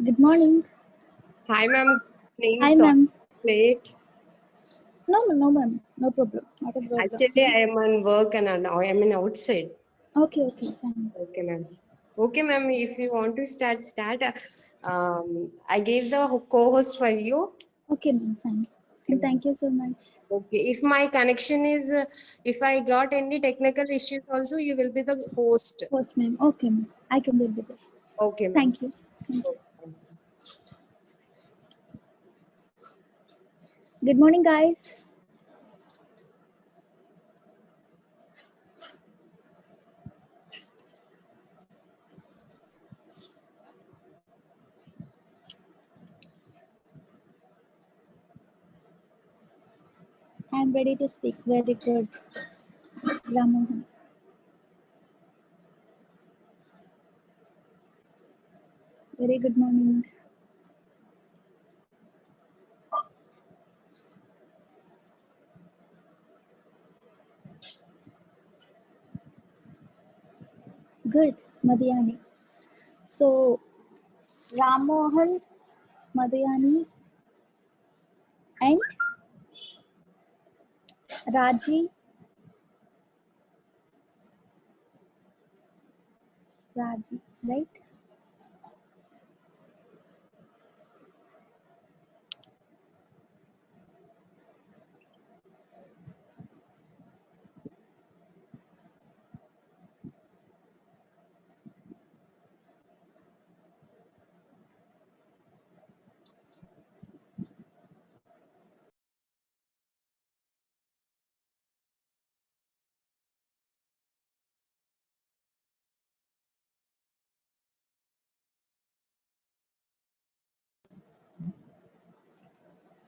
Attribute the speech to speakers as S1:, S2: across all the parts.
S1: Good morning.
S2: Hi, ma'am. Playing
S1: Hi,
S2: so
S1: ma'am.
S2: late.
S1: No, ma'am. No problem. Not a problem.
S2: Actually, I am on work and I am in outside.
S1: Okay, fine.
S2: Okay, ma'am. Okay, ma'am. If you want to start. I gave the co-host for you.
S1: Okay, ma'am, fine.
S2: Okay,
S1: And
S2: ma'am.
S1: thank you so much.
S2: Okay. If my connection is, if I got any technical issues, also you will be the host.
S1: Host, ma'am. Okay, ma'am. I can deal with it.
S2: Okay, ma'am.
S1: Thank you. Thank you.
S2: Okay, thank you.
S1: Good morning, guys. I'm ready to speak. Very good. Ramohan. Very good morning. Good, Madhyani. So, Ramohan, Madhyani, and Raji, right?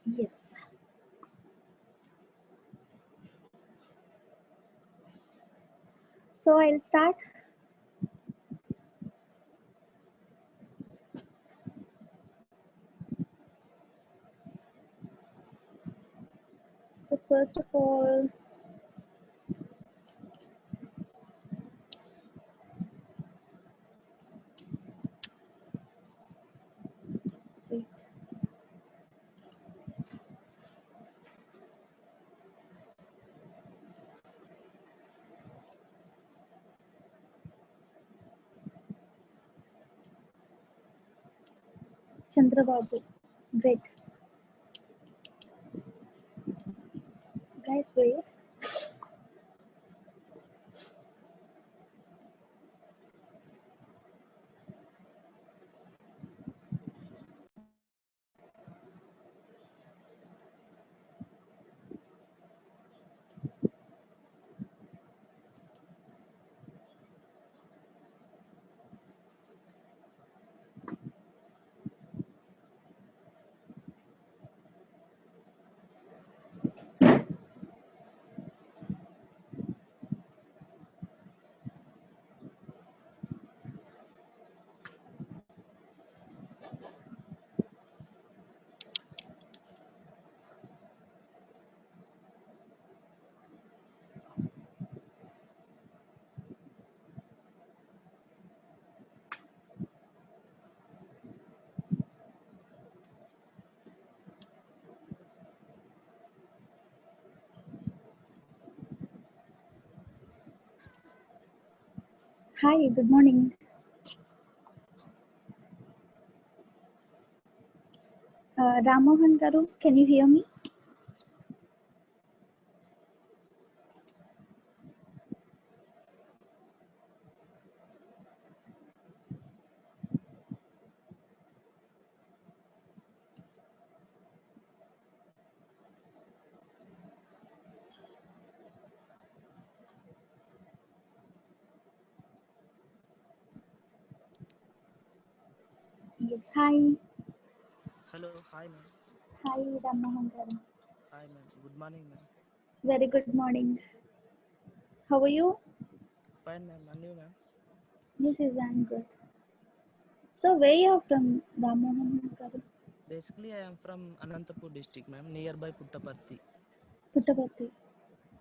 S1: Yes. So, I'll start. So, first of all, wait. Chandrababu. Great. Guys, wait. Hi, good morning. Ramohan Garu, can you hear me? Yes. Hi.
S3: Hello, hi ma'am.
S1: Hi, Ramohan Garu.
S3: Hi ma'am. Good morning ma'am.
S1: Very good morning. How are you?
S3: Fine ma'am. And you ma'am?
S1: Yes, I'm good. So, where you are from, Ramohan Garu?
S3: Basically, I am from Anantapur district ma'am, nearby Puttaparthi.
S1: Puttaparthi.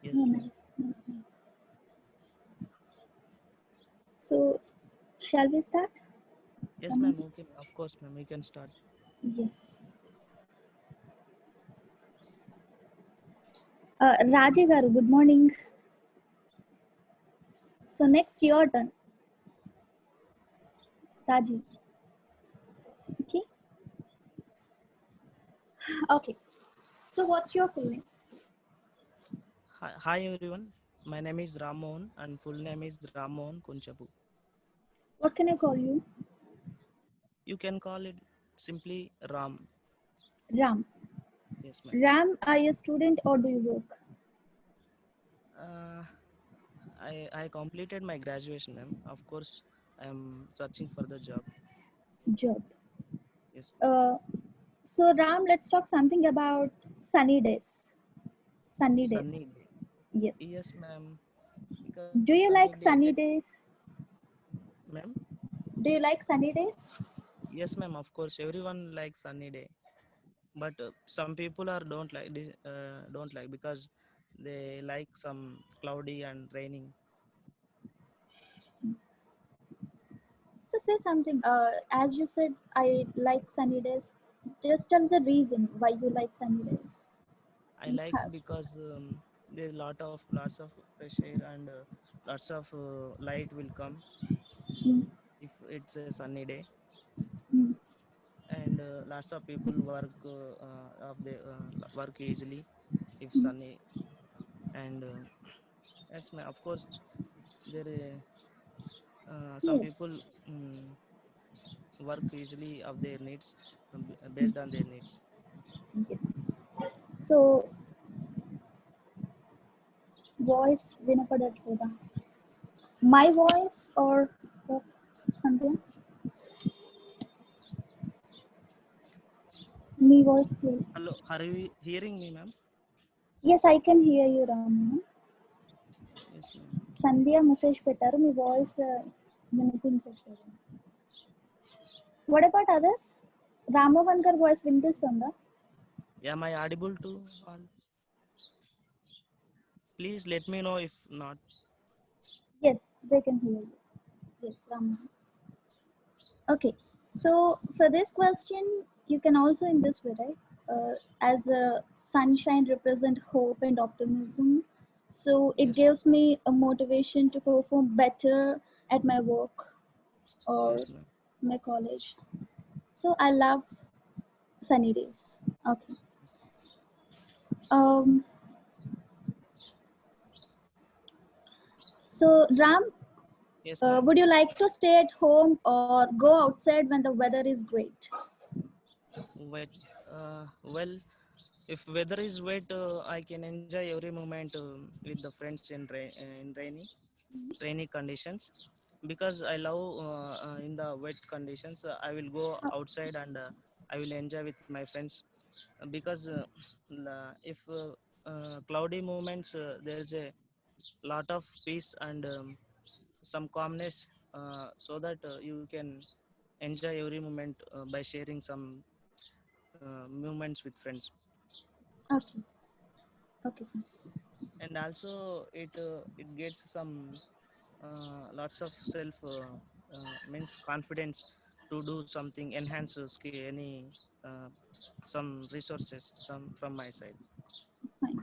S3: Yes
S1: Oh,
S3: ma'am.
S1: nice. So, shall we start?
S3: Yes, ma'am. Okay, of course, ma'am. We can start.
S1: Yes. Raji garu, good morning. So next your turn, Raji. Okay. Okay. So what's your full name?
S3: Hi everyone. My name is Rammohan and full name is Rammohan Kunchapu.
S1: What can I call you?
S3: You can call it simply Ram.
S1: Ram.
S3: Yes, ma'am.
S1: Ram, are you a student or do you work?
S3: Uh, I completed my graduation, ma'am. Of course, I am searching for the job.
S1: Job.
S3: Yes, ma'am.
S1: Uh, so Ram, let's talk something about sunny days. Sunny days.
S3: Sunny day.
S1: Yes.
S3: Yes, ma'am. Because
S1: Do you
S3: sunny
S1: like
S3: day,
S1: sunny days?
S3: ma'am.
S1: Do you like sunny days?
S3: Yes, ma'am. Of course, everyone likes sunny day, but some people are don't like because they like some cloudy and raining.
S1: So say something. As you said, I like sunny days. Just tell the reason why you like sunny days.
S3: I
S1: You
S3: like
S1: have.
S3: because there's lots of fresh air and lots of light will come
S1: Mm,
S3: if it's a sunny day,
S1: mm,
S3: and lots of people work easily if
S1: mm.
S3: sunny, and of course there some people
S1: Yes.
S3: um, work easily of their needs
S1: Mm,
S3: based on their needs.
S1: yes. So voice వినపడట్లేదా? My voice or what? Something? Me voice clear.
S3: Hello, are you hearing me, ma'am?
S1: Yes, I can hear you, Ram.
S3: Yes, ma'am.
S1: Sandhya message పెట్టారు మీ voice వినిపించట్లేదు. What about others? Ramohan గారి voice వినిపిస్తుందా?
S3: Am I audible to all? Please let me know if not.
S1: Yes, they can hear you. Yes, Ramohan. Okay, so for this question, you can also in this way, right? As a sunshine represent hope and optimism, so it
S3: Yes,
S1: gives me a motivation to perform better at my work or
S3: yes, ma'am.
S1: my college. So I love sunny days. Okay. Um. So Ram,
S3: Yes, ma'am.
S1: would you like to stay at home or go outside when the weather is great?
S3: Wet. Well, if weather is wet, I can enjoy every moment with the friends in rainy conditions. Because I love in the wet conditions, I will go
S1: Oh,
S3: outside and I will enjoy with my friends. Because if cloudy moments, there is a lot of peace and some calmness, so that you can enjoy every moment by sharing some moments with friends.
S1: okay. Okay.
S3: And also it gets some lots of self means confidence to do something, enhance any uh, some resources some from my side.
S1: Fine.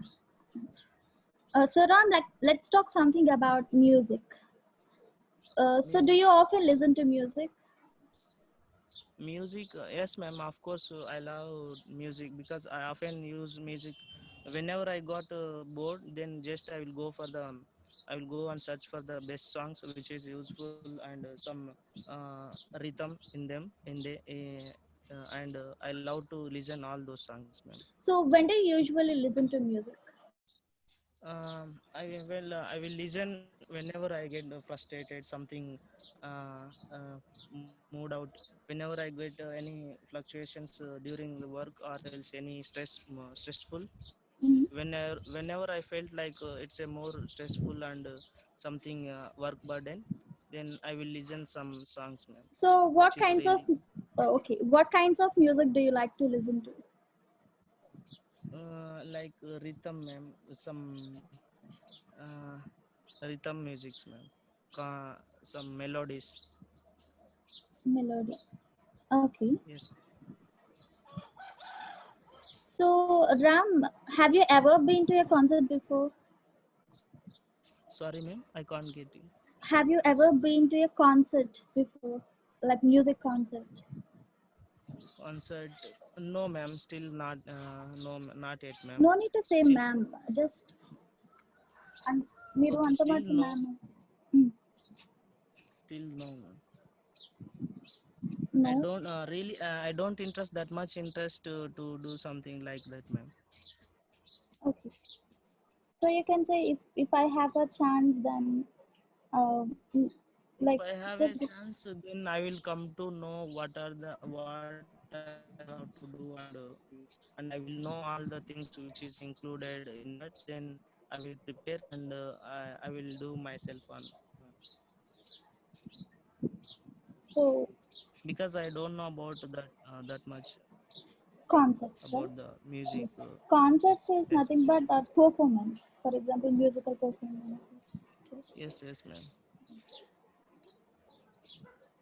S1: So Ram, like, let's talk something about music. So do
S3: Music.
S1: you often listen to music?
S3: Music, yes, ma'am. Of course, I love music because I often use music whenever I got bored. Then just I will go and search for the best songs which is useful and some rhythm in them in the and I love to listen all those songs, ma'am.
S1: So when do you usually listen to music?
S3: I will listen whenever I get frustrated, something mood out. Whenever I get any fluctuations during the work or else any stressful.
S1: Mhm.
S3: Whenever I felt like it's a more stressful and something work burden, then I will listen some songs, ma'am,
S1: So
S3: which
S1: what
S3: is
S1: kinds of
S3: really
S1: what kinds of music do you like to listen to?
S3: like rhythm, ma'am. Some rhythm musics, ma'am. Some melodies.
S1: Melody. Okay.
S3: Yes.
S1: So, Ram, have you ever been to a concert before?
S3: Sorry, ma'am, I can't get you.
S1: Have you ever been to a concert before? Like music concert?
S3: Concert? No, ma'am. Still not. No, not yet, ma'am.
S1: No need to say
S3: Still,
S1: ma'am. Just మీరు
S3: okay.
S1: అంత
S3: Still
S1: మటుకు
S3: no.
S1: Ma'am
S3: Still no, ma'am. I
S1: No.
S3: don't really. I don't interest that much interest to do something like that, ma'am.
S1: Okay. So you can say if I have a chance, then uh, l-
S3: If
S1: like
S3: I have a
S1: just
S3: chance, then I will come to know what I have to do, and I will know all the things which is included in that. Then I will prepare and I will do myself on,
S1: so
S3: because I don't know about that much
S1: concerts, right?
S3: about the music.
S1: Yes. Concerts is
S3: Yes,
S1: nothing but a performance. For example, musical performances.
S3: yes, ma'am.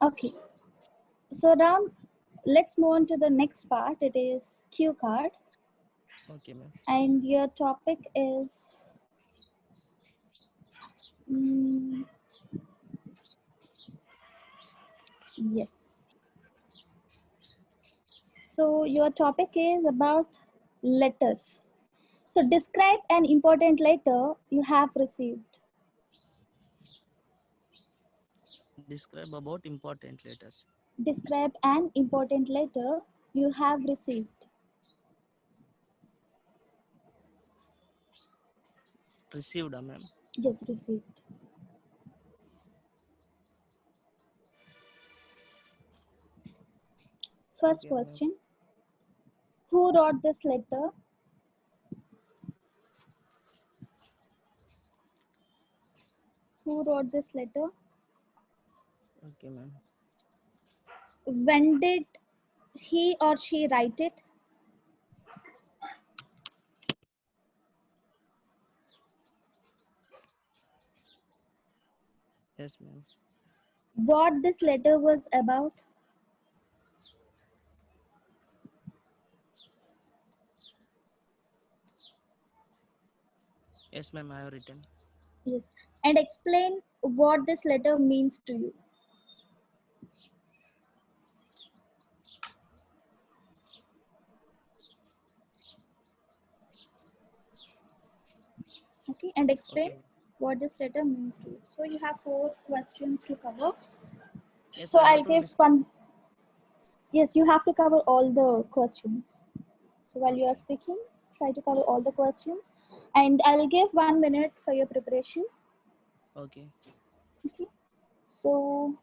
S1: Okay. So Ram, let's move on to the next part. It is cue card,
S3: Okay, ma'am.
S1: and your topic is mm, yes. So your topic is about letters. So describe an important letter you have received.
S3: Describe about important letters.
S1: Describe an important letter you have received.
S3: Received, ma'am.
S1: Yes, received. First
S3: Okay, ma'am.
S1: question. Who wrote this letter? Who wrote this letter?
S3: Okay, ma'am.
S1: When did he or she write it?
S3: Yes, ma'am.
S1: What this letter was about?
S3: Yes, ma'am. I have written.
S1: Yes. And explain what this letter means to you. Okay. And explain
S3: Okay.
S1: what this letter means to you. So you have 4 questions to cover.
S3: Yes,
S1: So
S3: I have
S1: I'll
S3: to
S1: give
S3: list.
S1: one. Yes, you have to cover all the questions. So while you are speaking, try to cover all the questions. And I'll give 1 minute for your preparation.
S3: Okay.
S1: Okay. So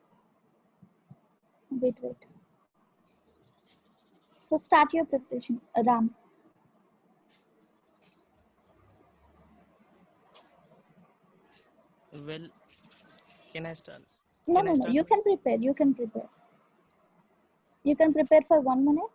S1: wait. So start your preparation, Ram.
S3: Well, can I start?
S1: No,
S3: Can
S1: no,
S3: I
S1: no.
S3: start,
S1: You
S3: ma'am?
S1: can prepare. You can prepare. You can prepare for 1 minute.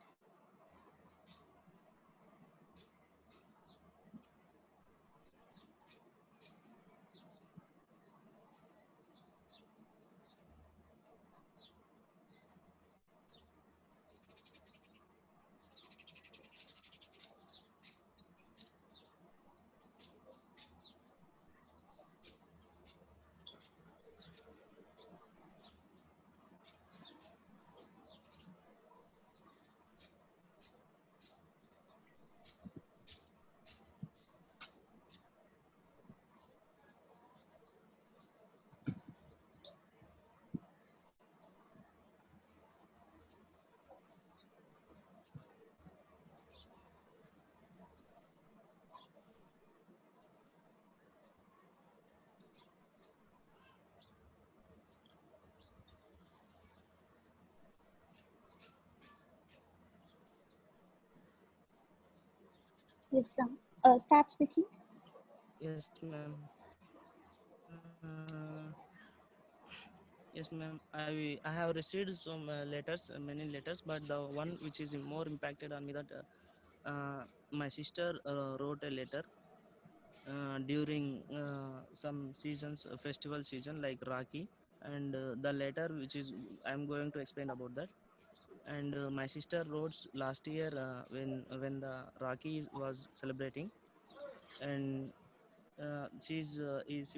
S1: Yes, Ram. Start speaking.
S3: Yes, ma'am. Uh, yes, ma'am. I have received some letters, many letters, but the one which is more impacted on me that my sister wrote a letter during some seasons, festival season like Rakhi. and the letter which is I'm going to explain about that. And my sister wrote last year when the was celebrating, and she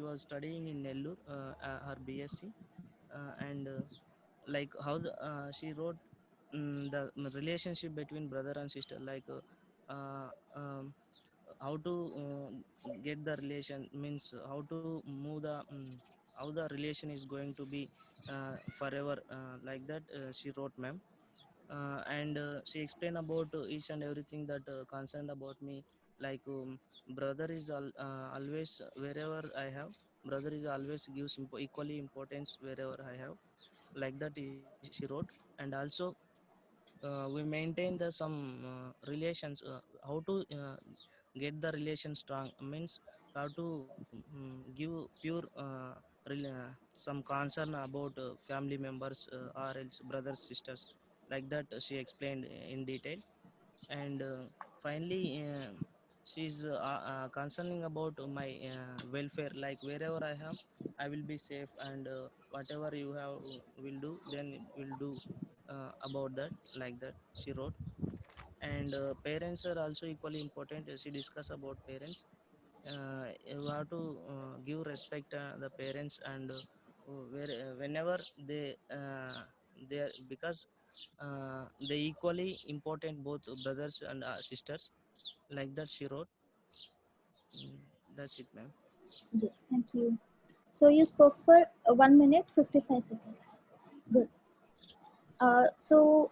S3: was studying in Nellore, her BSc, and like how she wrote the relationship between brother and sister, like how to get the relation, means how to move the how the relation is going to be forever, like that she wrote, ma'am. And she explained about each and everything that concerned about me, like brother is always wherever I have, brother is always gives equally importance wherever I have, like that she wrote. And also we maintain the some relations, how to get the relation strong, means how to give pure some concern about family members, or else brothers sisters, like that she explained in detail. And finally she's concerning about my welfare, like wherever I have I will be safe, and whatever you have will do, then will do about that, like that she wrote. And parents are also equally important, she discuss about parents. You have to give respect the parents, and whenever they are, because they equally important, both brothers and sisters, like that she wrote. Mm, that's it, ma'am.
S1: Yes, thank you. So you spoke for 1 minute 55 seconds. Good. So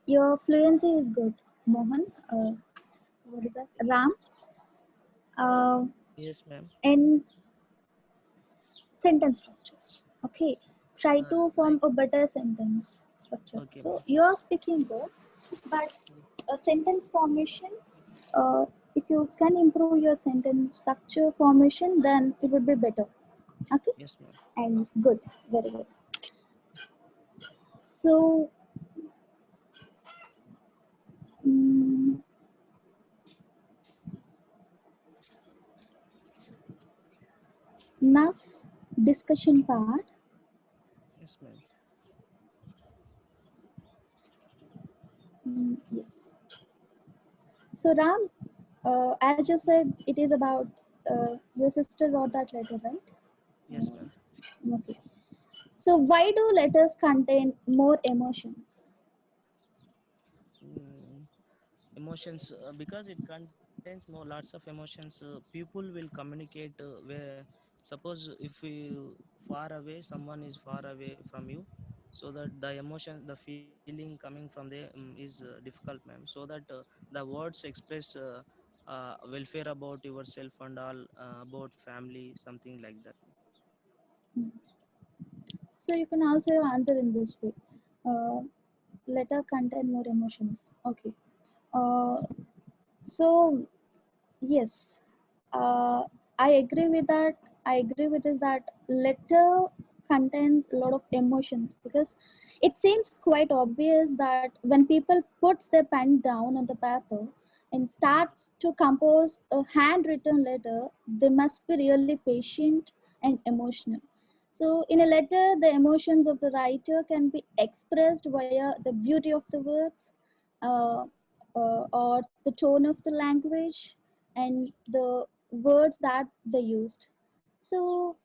S1: your fluency is good, Mohan. What is that? Ram. Uh,
S3: Yes, ma'am.
S1: in sentence structures. Okay. Try to form
S3: Like,
S1: a better sentence structure.
S3: okay,
S1: So
S3: ma'am.
S1: you are speaking good, but a sentence formation. Uh, if you can improve your sentence structure formation, then it would be better. Okay.
S3: Yes, ma'am.
S1: And good. Very good. So. mm Enough discussion part.
S3: Yes, ma'am.
S1: Yes. So Ram, as you said, it is about your sister wrote that letter, right?
S3: Yes, ma'am.
S1: Okay. So why do letters contain more emotions?
S3: Mm, emotions, because it contains more lots of emotions, people will communicate where, suppose if you far away, someone is far away from you, so that the emotion, the feeling coming from there is difficult, ma'am, so that the words express welfare about yourself and all, about family, something like that.
S1: Hmm. So you can also answer in this way. Uh, Letter contain more emotions. Okay. Uh, so yes, uh, I agree with that. I agree with this that letter contains a lot of emotions because it seems quite obvious that when people puts their pen down on the paper and start to compose a handwritten letter, they must be really patient and emotional. So in a
S3: Yes.
S1: letter, the emotions of the writer can be expressed via the beauty of the words, uh, or the tone of the language and the words that they used. So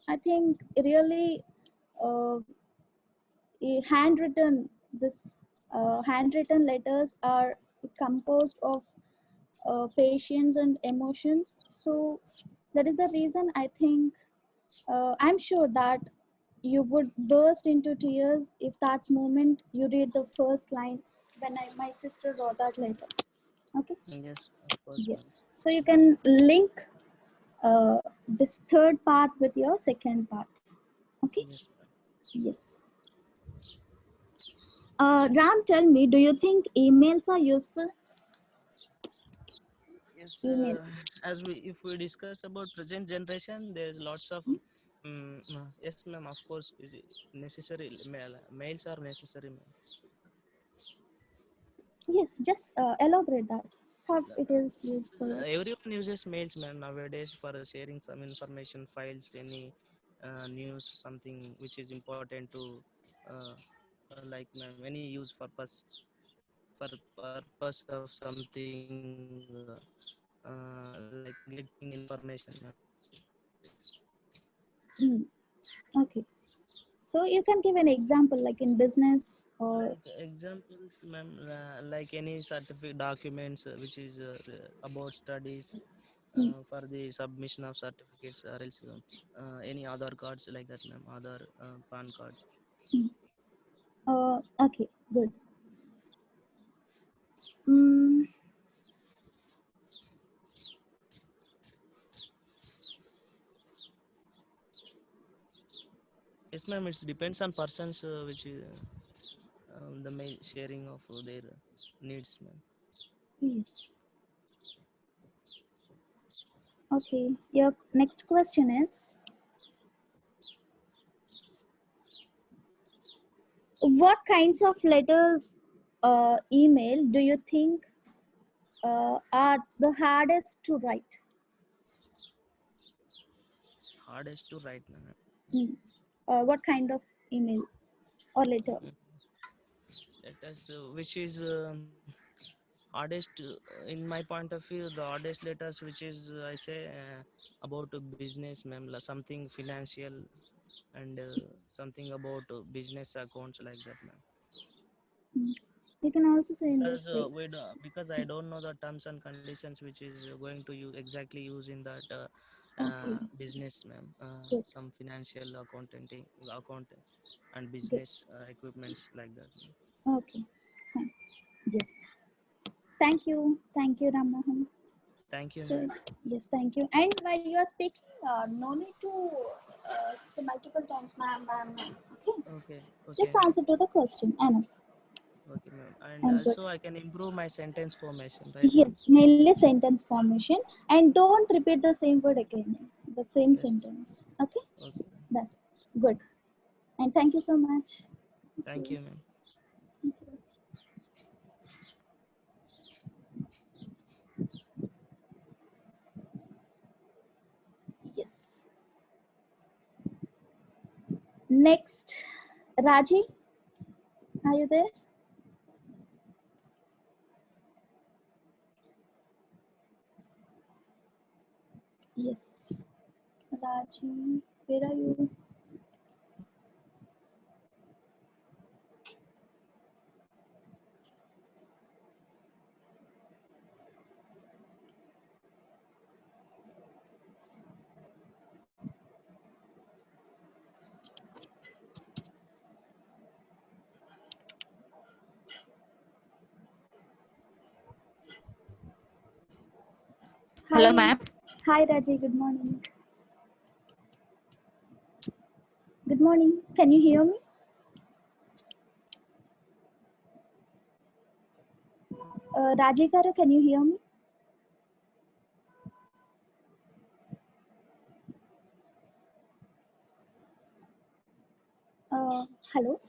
S1: I think really uh, handwritten this handwritten letters are composed of patience and emotions. So that is the reason I think I'm sure that you would burst into tears if that moment you read the first line when my sister wrote that letter. Okay.
S3: Yes, of course, ma'am.
S1: Yes. So you can link this third part with your second part. Okay.
S3: Yes, ma'am.
S1: Yes. Ram, tell me, do you think emails are useful?
S3: Yes,
S1: Emails.
S3: as we if we discuss about present generation, there's lots of yes, ma'am, of course it is necessary. Mails are necessary, ma'am.
S1: Yes, just elaborate that. How it is useful.
S3: Everyone uses mails, ma'am, nowadays for sharing some information files, any news, something which is important to like many use for purpose of something like getting information.
S1: Okay. So you can give an example like in business or
S3: Like examples, ma'am, like any certificate documents which is about studies
S1: mm,
S3: for the submission of certificates or else any other cards like that, ma'am, other PAN cards.
S1: mm. Okay, good. Mm,
S3: Yes, ma'am, it depends on persons which is the mail sharing of their needs, ma'am.
S1: yes. Okay. Your next question is, what kinds of letters, email do you think are the hardest to write?
S3: Hardest to write, ma'am.
S1: Mm. What kind of email or letter?
S3: Let us which is hardest in my point of view, the hardest letters which is I say about business, ma'am, something financial and something about business accounts like that, ma'am.
S1: Mm. You can also say in
S3: Because
S1: this way.
S3: because I don't know the terms and conditions which is going to use exactly use in that
S1: Okay,
S3: business, ma'am.
S1: good,
S3: Some financial accounting account and
S1: good.
S3: business equipments like that, ma'am.
S1: Okay, fine. Yes. Thank you, Ram Mohan.
S3: Thank you,
S1: So
S3: ma'am.
S1: yes, thank you. And while you are speaking, no need to say multiple times, ma'am. Okay,
S3: Okay, okay,
S1: just
S3: ma'am.
S1: answer to the question. Enough.
S3: Okay, ma'am. And
S1: And good.
S3: also I can improve my sentence formation, right, ma'am?
S1: Yes, mainly sentence formation, and don't repeat the same word again. The same
S3: Yes.
S1: sentence. Okay,
S3: Okay.
S1: that good. And thank you so much. Thank
S3: Thank
S1: you.
S3: you, ma'am.
S1: Thank you. Yes. Next, Raji, are you there? Yes. Raji, where are you?
S4: Hello,
S1: Hi.
S4: ma'am.
S1: Hi, Raji. Good morning. Good morning. Can you hear me? Raji Garu, can you hear me? Hello.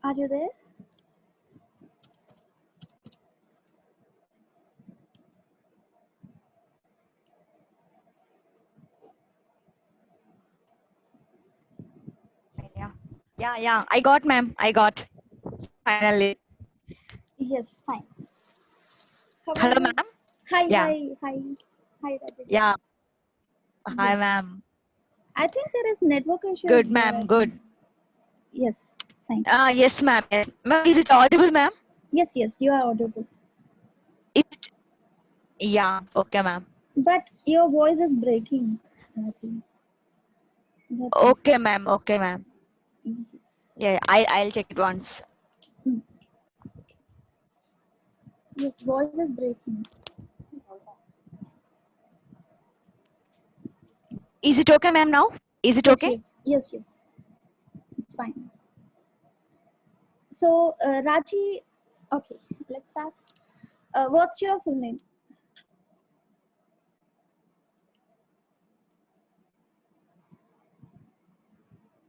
S1: Are you there?
S4: Yeah. Yeah. I got, ma'am. I got. Finally.
S1: Yes, fine. How are
S4: Hello,
S1: you?
S4: ma'am.
S1: Hi,
S4: Yeah.
S1: hi, hi. Hi, Raji.
S4: Yeah. Hi,
S1: Yes.
S4: ma'am.
S1: I think there is network issues
S4: Good,
S1: there.
S4: ma'am. Good.
S1: Yes, fine.
S4: Yes, ma'am. Yes. Ma'am, is it audible, ma'am?
S1: Yes, yes, you are audible.
S4: Is it? Yeah. Okay, ma'am.
S1: But your voice is breaking, Raji. That's it.
S4: Okay, ma'am. Okay, ma'am.
S1: Yes.
S4: Yeah. I'll check it once.
S1: Hmm. Yes, voice is breaking.
S4: Is it okay, ma'am? Now? Is it
S1: Yes,
S4: okay?
S1: yes, yes, yes. It's fine. So, Raji, okay, let's start. What's your full name?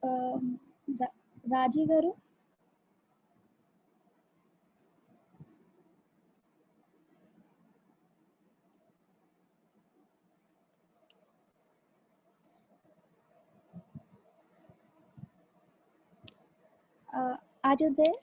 S1: Um, Raji Garu? Are you there?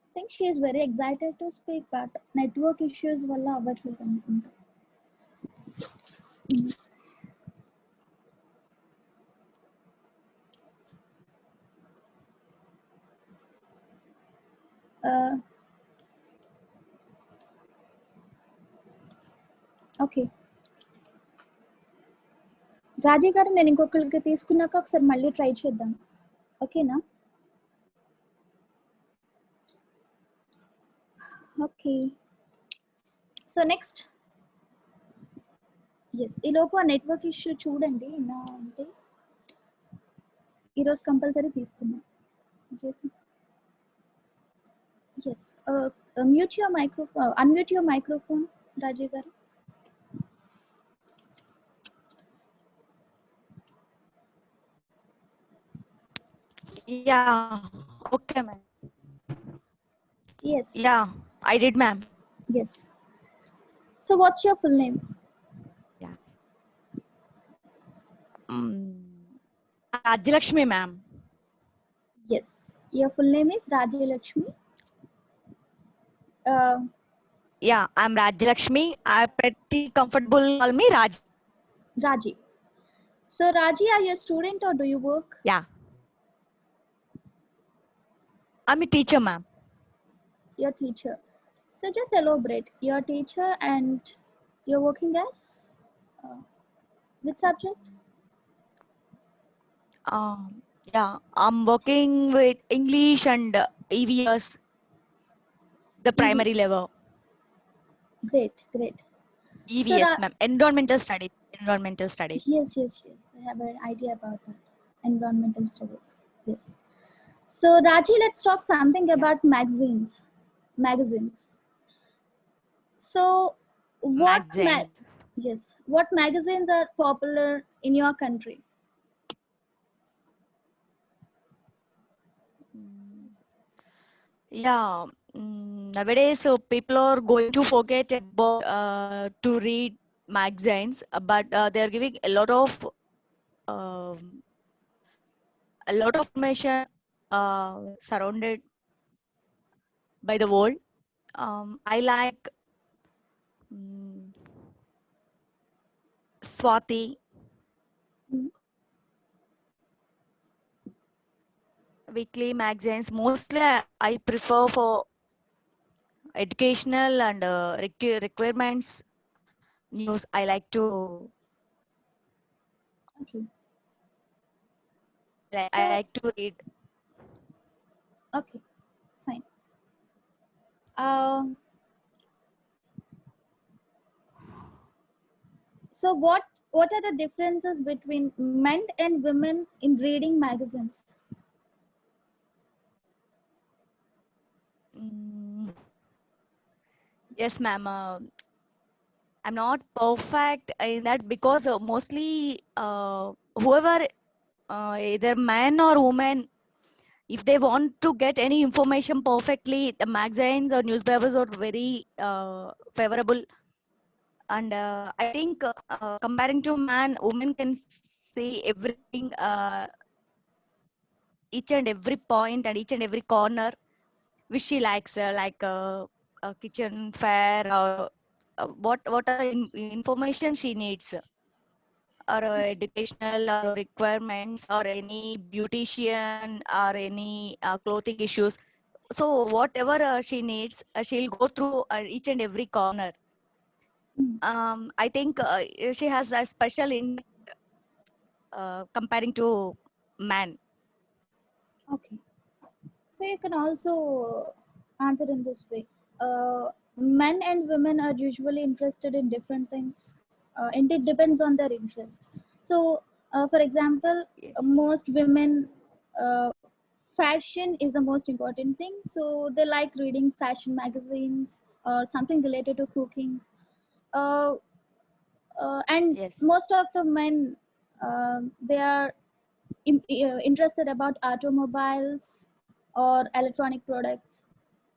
S1: I think she is very excited to speak, but network issues వల్ల అవ్వట్లేదు అనుకుంటా. Okay, రాజీ గారు నేను ఇంకొకరికి తీసుకున్నాక ఒకసారి మళ్ళీ try చేద్దాం, ఓకేనా? ఓకే, సో నెక్స్ట్, ఎస్, ఈలోపు ఆ నెట్వర్క్ ఇష్యూ చూడండి నా అంటే ఈరోజు కంపల్సరీ తీసుకుందాం. Yes, mute your microphone, unmute your microphone Raji గారు.
S4: Yeah. Okay, ma'am.
S1: Yes.
S4: Yeah, I did, ma'am.
S1: Yes. So what's your full name?
S4: Yeah. Rajyalakshmi, ma'am.
S1: Yes. Your full name is Rajyalakshmi.
S4: Yeah, I'm Rajyalakshmi. I'm pretty comfortable. Call me Raj.
S1: Raji. So Raji, are you a student or do you work?
S4: Yeah. I'm a teacher, ma'am.
S1: Your teacher. So just elaborate. Your teacher and you're working as which subject?
S4: Yeah, I'm working with English and EVS, the primary level.
S1: Great, great.
S4: EVS, ma'am. Environmental studies. Environmental studies.
S1: Yes, yes, yes. I have an idea about that. Environmental studies. Yes. So Raji, let's talk something about magazines. So what yes, what magazines are popular in your country?
S4: Yeah, nowadays people are going to forget about to read magazines, but they are giving a lot of information surrounded by the world. I like Swati. Weekly magazines. Mostly I prefer for educational and requirements news. I like to.
S1: Okay.
S4: I like to read.
S1: Okay, fine. So what are the differences between men and women in reading magazines?
S4: Yes, ma'am. I'm not perfect in that because mostly whoever, either man or woman, if they want to get any information perfectly, the magazines or newspapers are very favorable. And I think comparing to man, women can see everything, each and every point and each and every corner which she likes, like a kitchen fair or what are information she needs, or educational or requirements or any beautician or any clothing issues. So whatever she needs, she'll go through each and every corner. I think she has a special in comparing to man.
S1: Okay, so you can also answer in this way. Men and women are usually interested in different things, and it depends on their interest. So for example, most women, fashion is the most important thing, so they like reading fashion magazines or something related to cooking. And
S4: Yes.
S1: most of the men, they are interested about automobiles or electronic products.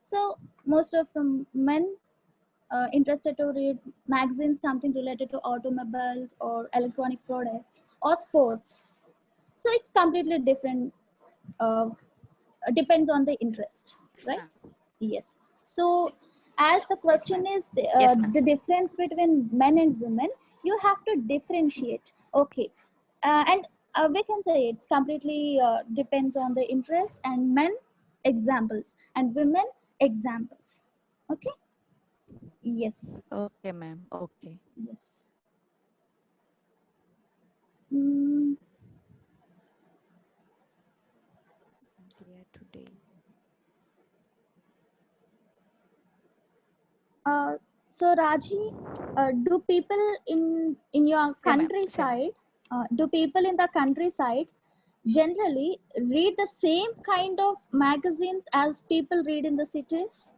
S1: So most of the men interested to read magazines, something related to automobiles or electronic products or sports. So it's completely different. Uh, Depends on the interest,
S4: Yes,
S1: right?
S4: ma'am.
S1: Yes. So as the
S4: Yes,
S1: question
S4: ma'am.
S1: is
S4: Yes, ma'am.
S1: the difference between men and women, you have to differentiate. Okay. And we can say it's completely depends on the interest, and men examples and women examples. Okay. Yes.
S4: Okay, ma'am. Okay.
S1: Yes. Mm,
S4: Clear today.
S1: so Raji, do people in your
S4: Say, ma'am. Say, ma'am.
S1: countryside, do people in the countryside generally read the same kind of magazines as people read in the cities?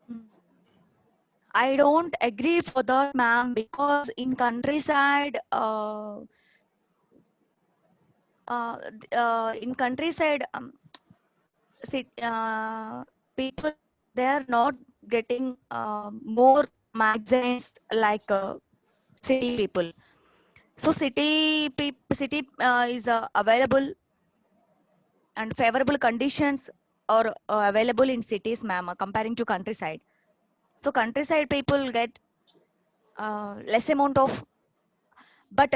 S4: Hmm. I don't agree for that, ma'am, because in countryside, in countryside, people they are not getting more magazines like city people. So city is available and favorable conditions are available in cities, ma'am, comparing to countryside. So countryside people get less amount of, but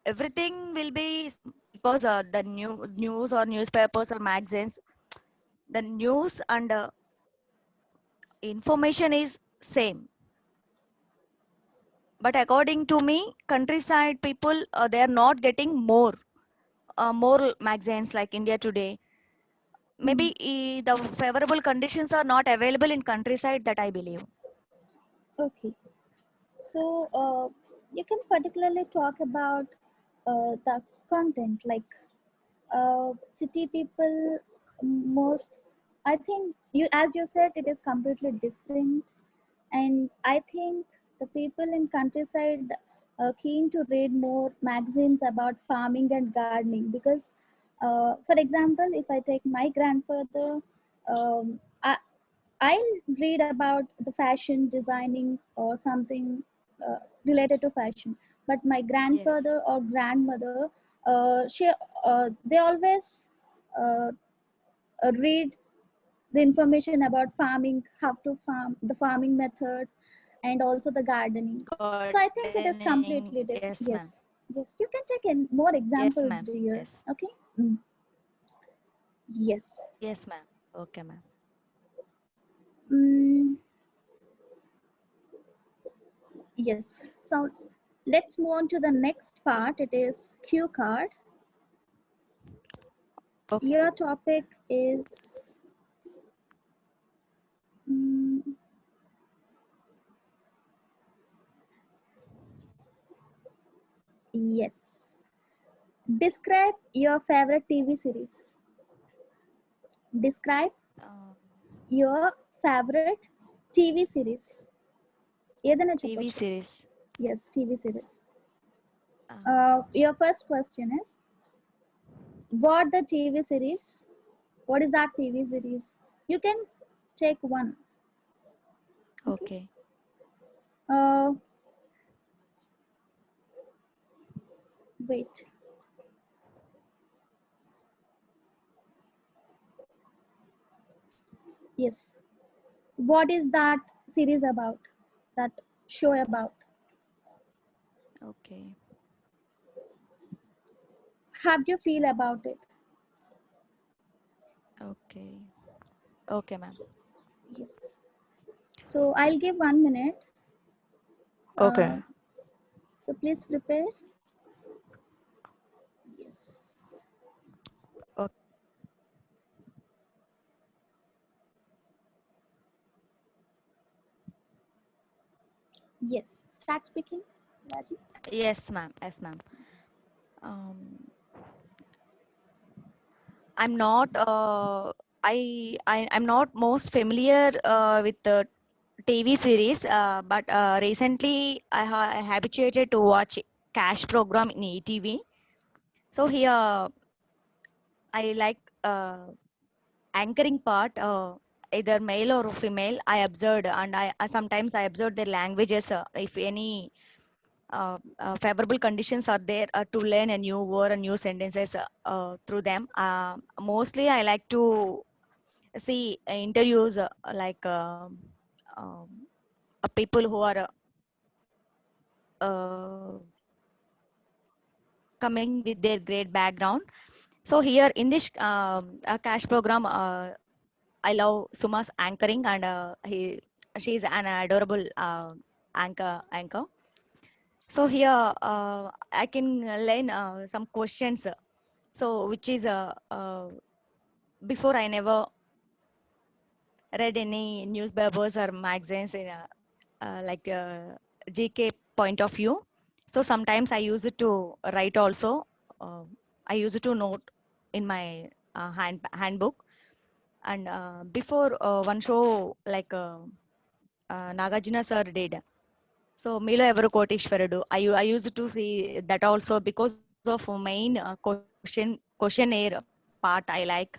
S4: everything will be because the news or newspapers or magazines, the news and information is same. But according to me, countryside people they are not getting more magazines like India Today.
S1: Hmm.
S4: Maybe the favorable conditions are not available in countryside, that I believe.
S1: Okay. So you can particularly talk about the content, like city people most. I think you, as you said, it is completely different, and I think the people in countryside are keen to read more magazines about farming and gardening because, for example, if I take my grandfather, um, I, I'll read about the fashion designing or something related to fashion. But my
S4: Yes.
S1: grandfather or grandmother, they always uh, read the information about farming, how to farm, the farming methods, and also the gardening. So I think it is
S4: Gardening.
S1: completely
S4: Yes,
S1: different.
S4: ma'am.
S1: Yes, yes. You can take in more
S4: Yes, ma'am.
S1: examples, dear.
S4: Yes.
S1: Okay. Mm. Yes.
S4: Yes, ma'am. Okay, ma'am.
S1: Mm, yes. So let's move on to the next part. It is cue card.
S4: Okay.
S1: Your topic is mm, yes. Describe your favorite TV series. Describe
S4: Um,
S1: your favorite TV series. ఏదైనా
S4: TV
S1: చెప్పొచ్చు.
S4: series.
S1: Yes, TV series.
S4: Um,
S1: Your first question is what the TV series? What is that TV series? You can take one. Okay.
S4: okay.
S1: Uh, Wait. Yes. What is that series about? That show about?
S4: Okay.
S1: How do you feel about it?
S4: Okay. Okay, ma'am.
S1: Yes. So I'll give 1 minute.
S4: Okay.
S1: So please prepare. Yes.
S4: Okay.
S1: Yes. Start speaking, Raji.
S4: Yes, ma'am. Yes, ma'am. Um, I'm not. I'm not most familiar with the TV series, but recently I habituated to watch Cash program in ETV. So here I like anchoring part, either male or female. I observed, and I sometimes I observed their languages. If any favorable conditions are there to learn a new word and new sentences through them. Mostly, I like to see interviews like um, people who are uh, coming with their great background. So here in this cash program, I love Suma's anchoring, and she's an adorable anchor. So here I can learn some questions. So which is before I never read any newspapers or magazines in like GK point of view. So sometimes I use it to write also. I use it to note in my handbook. And before one show like Nagarjuna sir did. So Milo Evaru Kotishwarudu. I used to see that also because of main questionnaire part I like.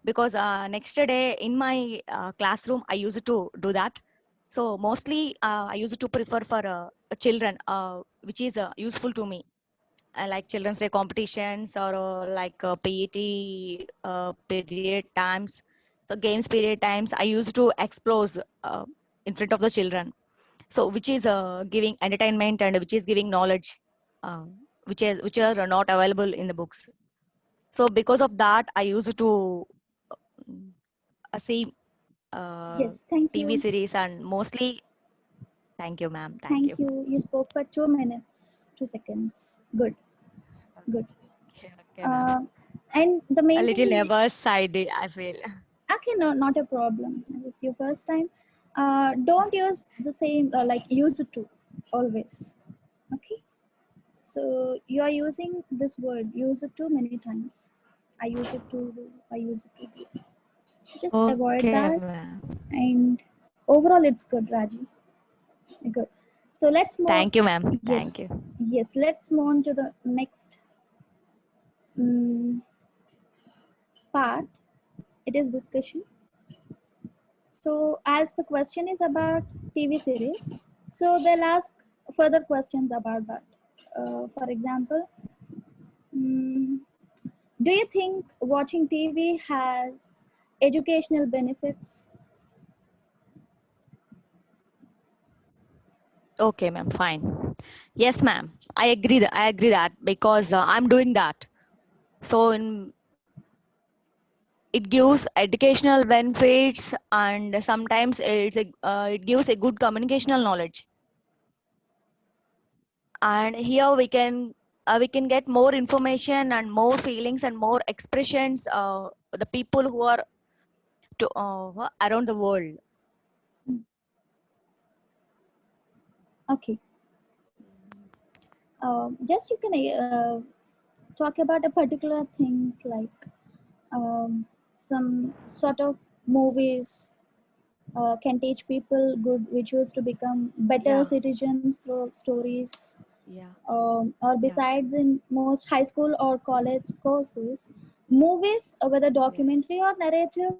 S4: Because next day in my classroom I used to do that. So mostly I used to prefer for children, which is useful to me. Like Children's Day competitions or like PET period times. So games period times I used to explore in front of the children. So which is giving entertainment and which is giving knowledge, uh, which are not available in the books. So because of that I used to see
S1: Yes, thank
S4: TV
S1: you.
S4: series, and mostly thank you ma'am, thank
S1: Thank
S4: you.
S1: you. You spoke for 2 minutes, 2 seconds. Good, good.
S4: Okay ma'am.
S1: And the
S4: A
S1: main
S4: little
S1: thing is,
S4: nervous I did, I feel.
S1: okay, no, not a problem. This is your first time. Don't use the same, like use it to, always. Okay. So you are using this word, use it to many times. I use it to do, I use it to do. Just avoid
S4: Okay
S1: that.
S4: ma'am.
S1: And overall, it's good, Raji. Good. So let's move.
S4: Thank you ma'am, thank
S1: Yes,
S4: you.
S1: yes. Let's move on to the next part. It is discussion. So as the question is about TV series, so they'll ask further questions about that. For example, mm, do you think watching TV has educational benefits?
S4: Okay ma'am, fine. Yes ma'am, I agree that because I'm doing that. So it gives educational benefits, and sometimes it gives a good communicational knowledge. And here we can get more information and more feelings and more expressions, the people who are around the world.
S1: Okay. Just you can talk about a particular things like some sort of movies can teach people good rituals to become better
S4: Yeah,
S1: citizens through stories,
S4: yeah,
S1: or
S4: yeah,
S1: besides in most high school or college courses, movies, whether
S4: yeah.
S1: documentary or narrative,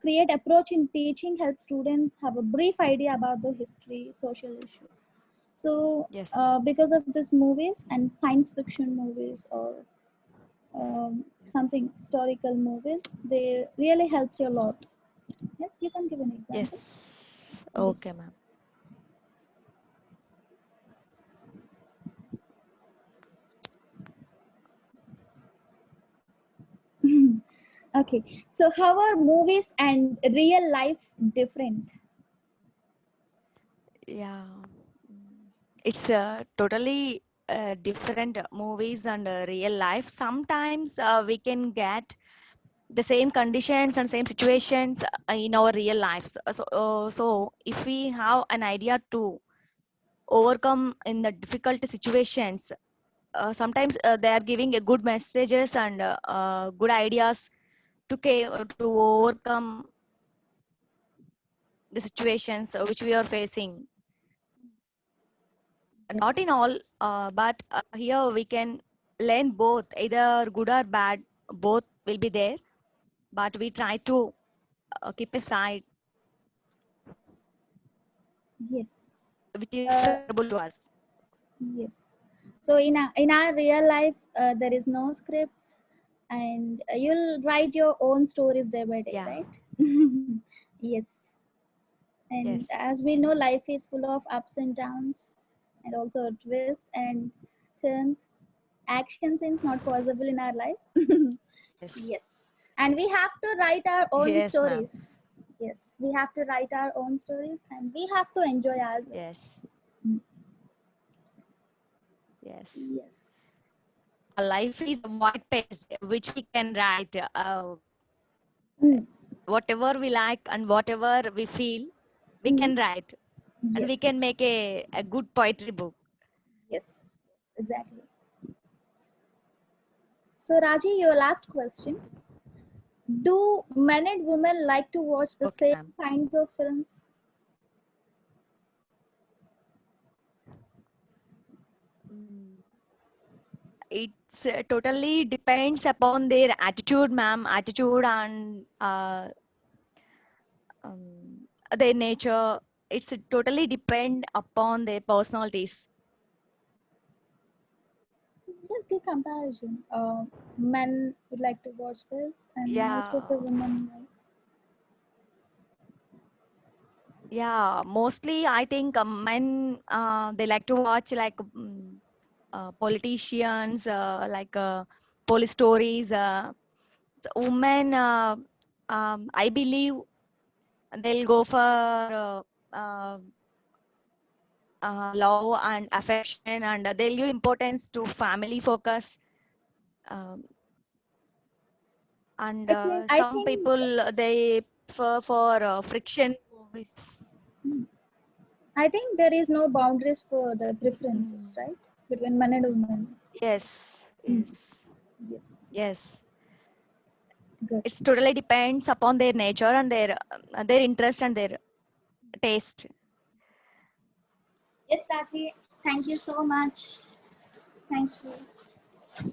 S1: create approach in teaching help students have a brief idea about the history, social issues. So
S4: Yes ma'am.
S1: because of these movies and science fiction movies or something historical movies, they really helps you a lot. Yes, you can give an
S4: Yes.
S1: example.
S4: Okay
S1: Yes.
S4: ma'am.
S1: Okay, so how are movies and real life different?
S4: Yeah. It's totally different movies and real life. Sometimes we can get the same conditions and same situations in our real lives. So if we have an idea to overcome in the difficult situations, sometimes they are giving a good messages and good ideas to overcome the situations which we are facing. Not in all, but here we can learn both, either good or bad, both will be there. But we try to keep aside
S1: Yes.
S4: which is
S1: Uh,
S4: favorable to us.
S1: yes. So in our real life, there is no script, and you'll write your own stories day by day,
S4: Yeah.
S1: right? Yes. And
S4: Yes.
S1: as we know, life is full of ups and downs, and also twists and turns. Action seems not possible in our life.
S4: Yes.
S1: Yes. And we have to write our own
S4: Yes, ma'am.
S1: stories. Yes. We have to write our own stories, and we have to enjoy ours.
S4: Yes.
S1: Mm.
S4: Yes.
S1: Yes.
S4: Life is a white page which we can write
S1: Mm.
S4: whatever we like and whatever we feel, we
S1: Mm.
S4: can write, and we
S1: Yes.
S4: can make a good poetry book.
S1: Yes. Exactly. So, Raji, your last question. Do men and women like to watch the
S4: Okay,
S1: same
S4: ma'am.
S1: kinds of films?
S4: Mm, It's totally depends upon their attitude, ma'am. Attitude and their nature. It's totally depend upon their personalities.
S1: Just give comparison. Men would like to watch this, and most of
S4: Yeah.
S1: the women like.
S4: Yeah, mostly I think men they like to watch like politicians, like police stories. Women, I believe they'll go for love and affection, and they'll give importance to family focus. Um, and
S1: I
S4: some
S1: think.
S4: people they prefer for friction movies.
S1: I think there is no boundaries for the preferences,
S4: Mm.
S1: right? Between men and women.
S4: Yes,
S1: Mm.
S4: yes,
S1: Yes.
S4: yes.
S1: Good.
S4: It's totally depends upon their nature and their interest and their taste.
S1: Yes, Raji. Thank you so much. Thank you.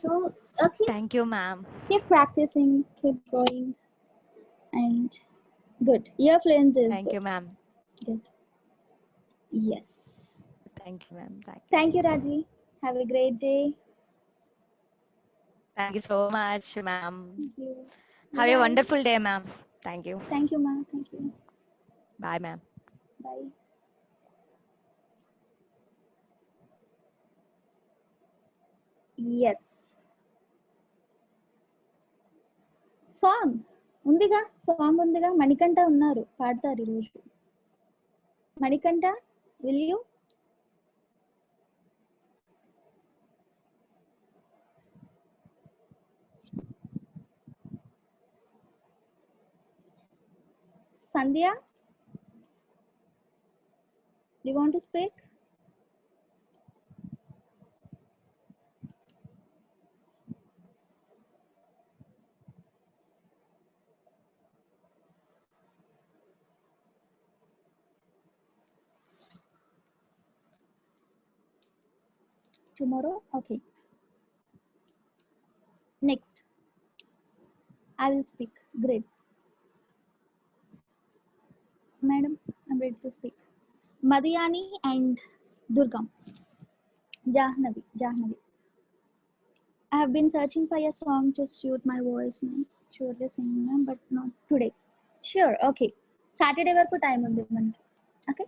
S1: So, okay,
S4: Thank you, ma'am.
S1: keep practicing, keep going, and good. Your fluency is
S4: Thank
S1: good.
S4: you, ma'am.
S1: Good. Yes.
S4: Thank you, ma'am. Thank you.
S1: Thank you, Raji. Have a great day.
S4: Thank you so much, ma'am.
S1: Thank you. Bye
S4: Have a
S1: bye.
S4: wonderful day, ma'am. Thank you.
S1: Thank you, ma. Thank you.
S4: Bye, ma'am.
S1: Bye. Yes. Song ఉందిగా song ఉందిగా మణికంఠ ఉన్నారు పాడతారు ఈరోజు Manikanta will you Sandhya you want to speak tomorrow okay next I will speak great madam I'm ready to speak Madhyani and Durgam Jahnavi I have been searching for a song to suit my voice ma'am surely sing ma'am but not today sure okay Saturday వరకు time ఉంది మనకి okay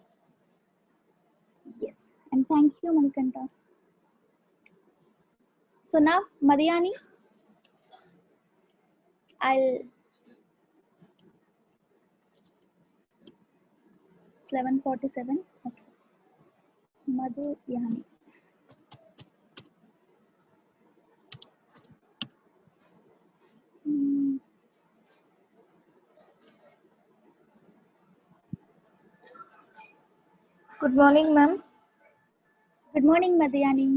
S1: yes and thank you Manikanta so now Madhyani I'll it's 11:47 okay Madhyani Hmm.
S5: Good morning, ma'am.
S1: Good morning Madhyani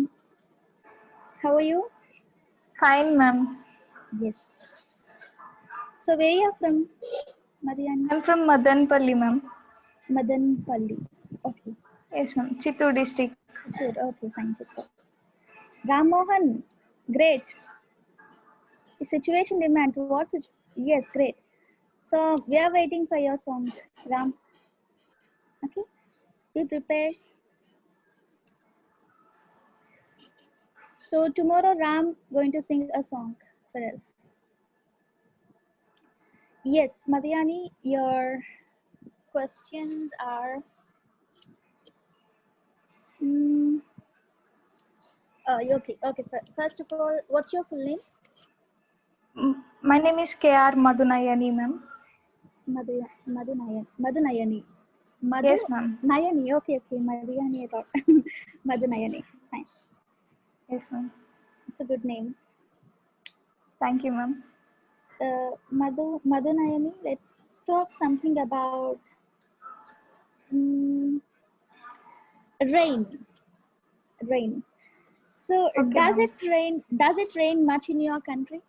S1: how are you
S5: Fine, ma'am.
S1: yes so where you are from Madhyani
S5: I'm from Madanpalli, ma'am.
S1: Madanpalli. Okay.
S5: Yes, ma'am. Chittoor district.
S1: Good. Okay, fine. Super. Ram Mohan. Great. The situation demands. Yes, great. So we are waiting for your song, Ram. Okay. Be prepared. So tomorrow Ram going to sing a song for us. Yes, Madhyani, your questions are. Mm, okay, okay. First of all, what's your full name?
S5: My name is K.R. Madhunayani, ma'am.
S1: Madhunayani.
S5: Yes, ma'am.
S1: Nayani. Okay, okay. Madhyani, I thought. Madhunayani. Fine.
S5: Yes, ma'am.
S1: It's a good name.
S5: Thank you, ma'am.
S1: Madhunayani, let's talk something about mm, rain. Rain. So
S5: Okay,
S1: does
S5: ma'am.
S1: it rain? Does it rain much in your country?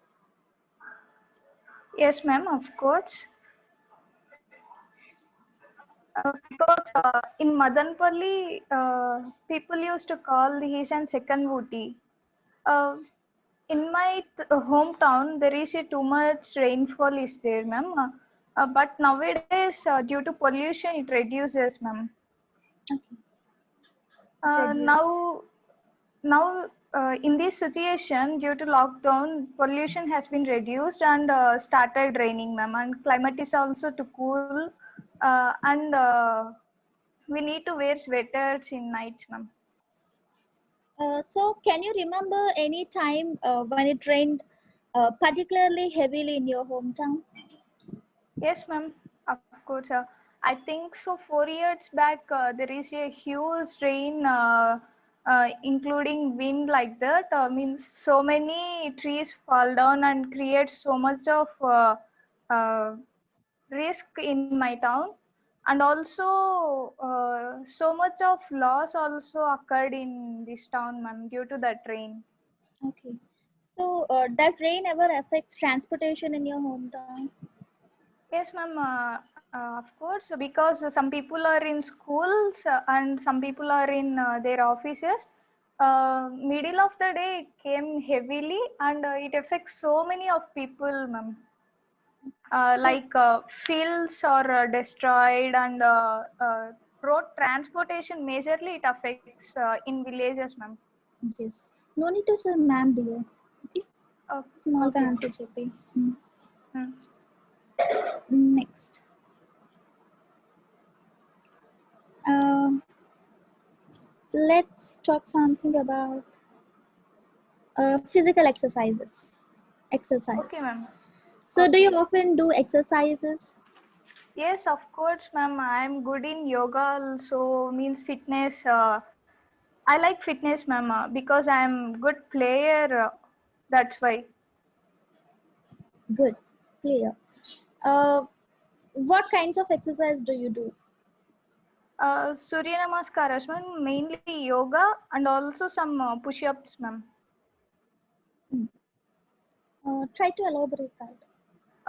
S5: Yes, ma'am, of course. Because in Madanpalli, people used to call his and second Ooty. Uh, in my hometown, there is a too much rainfall is there, ma'am. But nowadays, due to pollution, it reduces, ma'am.
S1: Okay. Reduce.
S5: Now, in this situation, due to lockdown, pollution has been reduced and started raining, ma'am. And climate is also to cool, and we need to wear sweaters in nights, ma'am.
S1: So can you remember any time when it rained particularly heavily in your hometown?
S5: Yes, ma'am. Of course. I think so. 4 years back, there is a huge rain, including wind like that. Means so many trees fall down and create so much of uh, risk in my town, and also so much of loss also occurred in this town, ma'am, due to that rain.
S1: Okay. So does rain ever affect transportation in your hometown?
S5: Yes, ma'am. Of course, because some people are in schools and some people are in their offices. Middle of the day it came heavily and it affects so many of people, ma'am. Like fields are destroyed and road transportation majorly it affects in villages, ma'am.
S1: Yes. No need to say ma'am, dear. Okay. Small
S5: Okay.
S1: can answer, Chippy.
S5: Hmm.
S1: Next. Let's talk something about physical exercises. Exercise.
S5: Okay, ma'am.
S1: So, do you often do exercises?
S5: Yes, of course, ma'am. I'm good in yoga also, means fitness. I like fitness, ma'am, because I'm good player. That's why.
S1: Good, clear. Uh, what kinds of exercise do you do?
S5: Surya Namaskaras, ma'am, mainly yoga and also some push-ups, ma'am.
S1: Hmm. Try to elaborate that.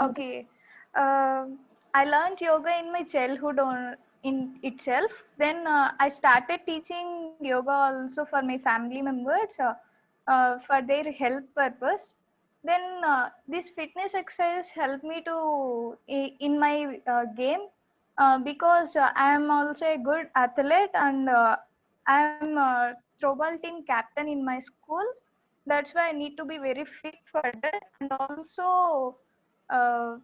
S5: Okay. I learned yoga in my childhood in itself. Then I started teaching yoga also for my family members for their health purpose. Then this fitness exercise helped me to in my game because I am also a good athlete and I am throwball team captain in my school. That's why I need to be very fit for that. And also uh,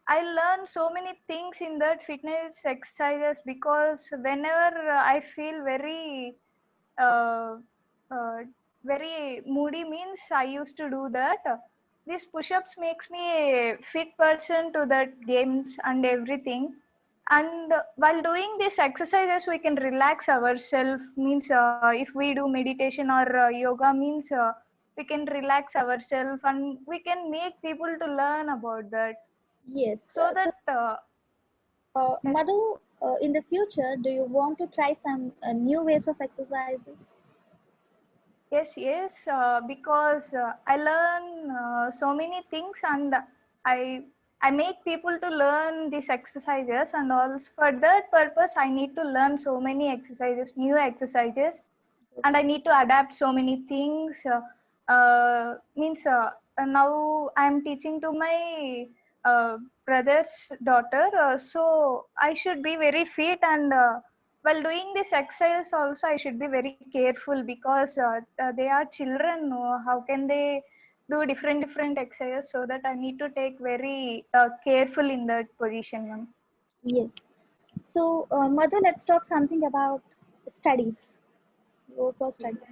S5: I learned so many things in that fitness exercises because whenever I feel uh, uh, very moody means I used to do that. These push-ups makes me a fit person to that games and everything. And while doing these exercises, we can relax ourselves. Means if we do meditation or yoga, means we can relax ourselves and we can make people to learn about that.
S1: Yes.
S5: So
S1: So,
S5: that yes,
S1: Madhu, in the future, do you want to try some new ways of exercises?
S5: yes, because I learn so many things and I I make people to learn these exercises, and also for that purpose, I need to learn so many exercises, new exercises, and I need to adapt so many things. Means now I'm teaching to my brother's daughter, so I should be very fit, and while doing this exercise also I should be very careful because they are children. How can they do different exercises? So that I need to take very careful in that position, ma'am.
S1: Yes. So, Madhu, let's talk something about studies. Go for studies.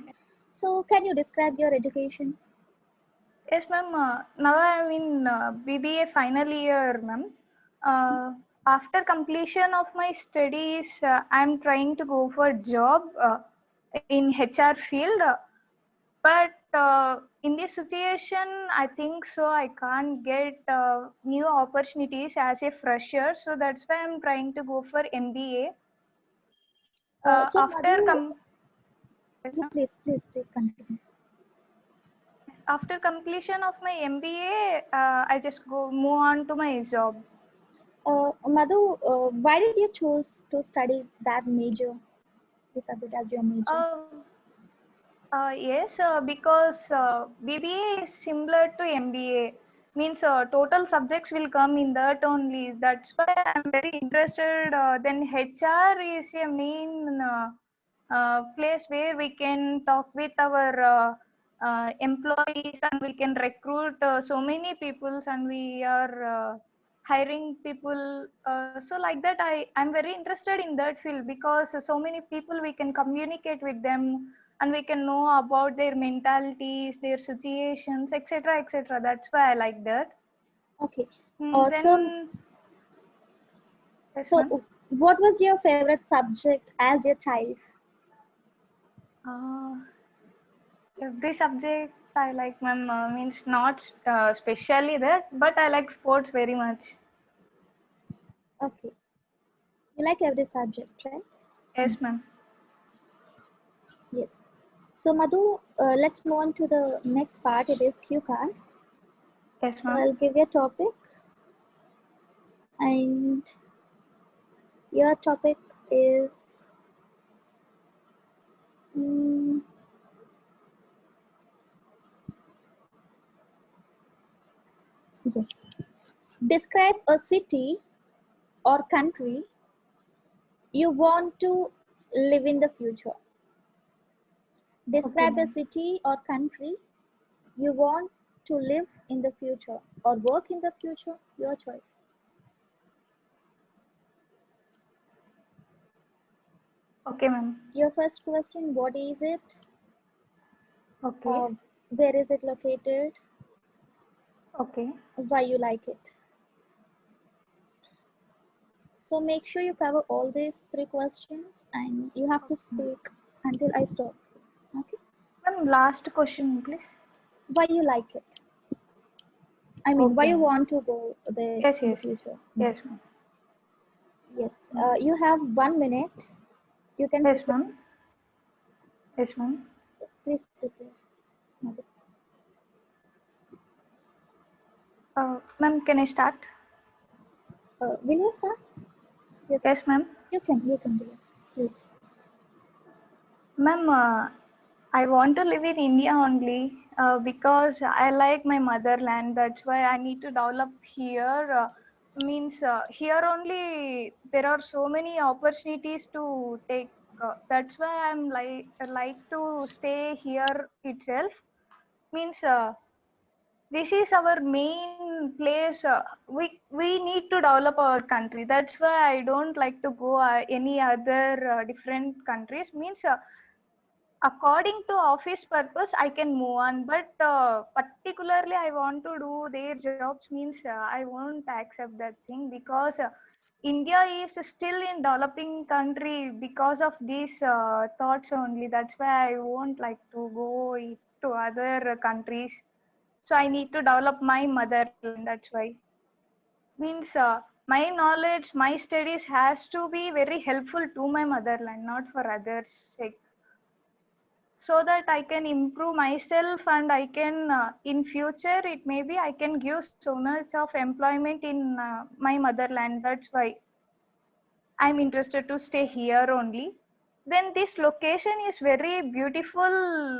S1: So, can you describe your education?
S5: Yes, ma'am. Now I'm in BBA final year, ma'am. After completion of my studies, I'm trying to go for job in HR field. But in this situation, I think so I can't get new opportunities as a fresher. So that's why I'm trying to go for MBA.
S1: So,
S5: After
S1: Madhu, you please continue.
S5: after completion of my MBA, I just move on to my job.
S1: Madhu, why did you choose to study that major, this subject as your major?
S5: Yes, because BBA is similar to MBA. Means total subjects will come in that only. That's why I'm very interested. Then HR is a main place where we can talk with our employees, and we can recruit so many people, and we are hiring people. So like that, I'm very interested in that field because so many people we can communicate with them, and we can know about their mentalities, their situations, etc., etc. That's why I like that.
S1: Okay.
S5: Then, yes,
S1: So,
S5: ma'am.
S1: what was your favorite subject as your child?
S5: Every subject I like, ma'am. Means not specially that, but I like sports very much.
S1: Okay. You like every subject, right?
S5: Yes, ma'am.
S1: Yes. So, Madhu, let's move on to the next part. It is cue card.
S5: Yes,
S1: So,
S5: ma'am.
S1: I'll give you a topic, and your topic is yes. Describe a city or country you want to live in the future. Describe a city or country you want to live in the future or work in the future. Your choice.
S5: Okay, ma'am.
S1: Your first question: what is it?
S5: Okay.
S1: Where is it located?
S5: Okay.
S1: Why you like it? So make sure you cover all these three questions, and you have to speak until I stop. Okay?
S5: Ma'am, last question, please.
S1: Why you like it? I mean, why you want to go there
S5: Yes,
S1: in the
S5: yes.
S1: future?
S5: Yes, ma'am.
S1: Yes. You have 1 minute. You can.
S5: Yes, ma'am. Yes, ma'am.
S1: Yes, please prepare. Madhu.
S5: Ma'am, can I start?
S1: Will you start? Yes.
S5: Yes, ma'am.
S1: You can do it. Please.
S5: Ma'am, I want to live in India only because I like my motherland. That's why I need to develop here. Means here only there are so many opportunities to take. That's why I'm like to stay here itself. Means this is our main place. We need to develop our country. That's why I don't like to go any other different countries. Means according to office purpose I can move on, but particularly I want to do their jobs. Means I won't accept that thing because India is still in developing country because of these thoughts only. That's why I won't like to go to other countries. So I need to develop my motherland. That's why. Means my knowledge, my studies has to be very helpful to my motherland, not for others sake. so that I can improve myself and I can in future it maybe I can give so much of employment in my motherland. That's why I'm interested to stay here only. Then this location is very beautiful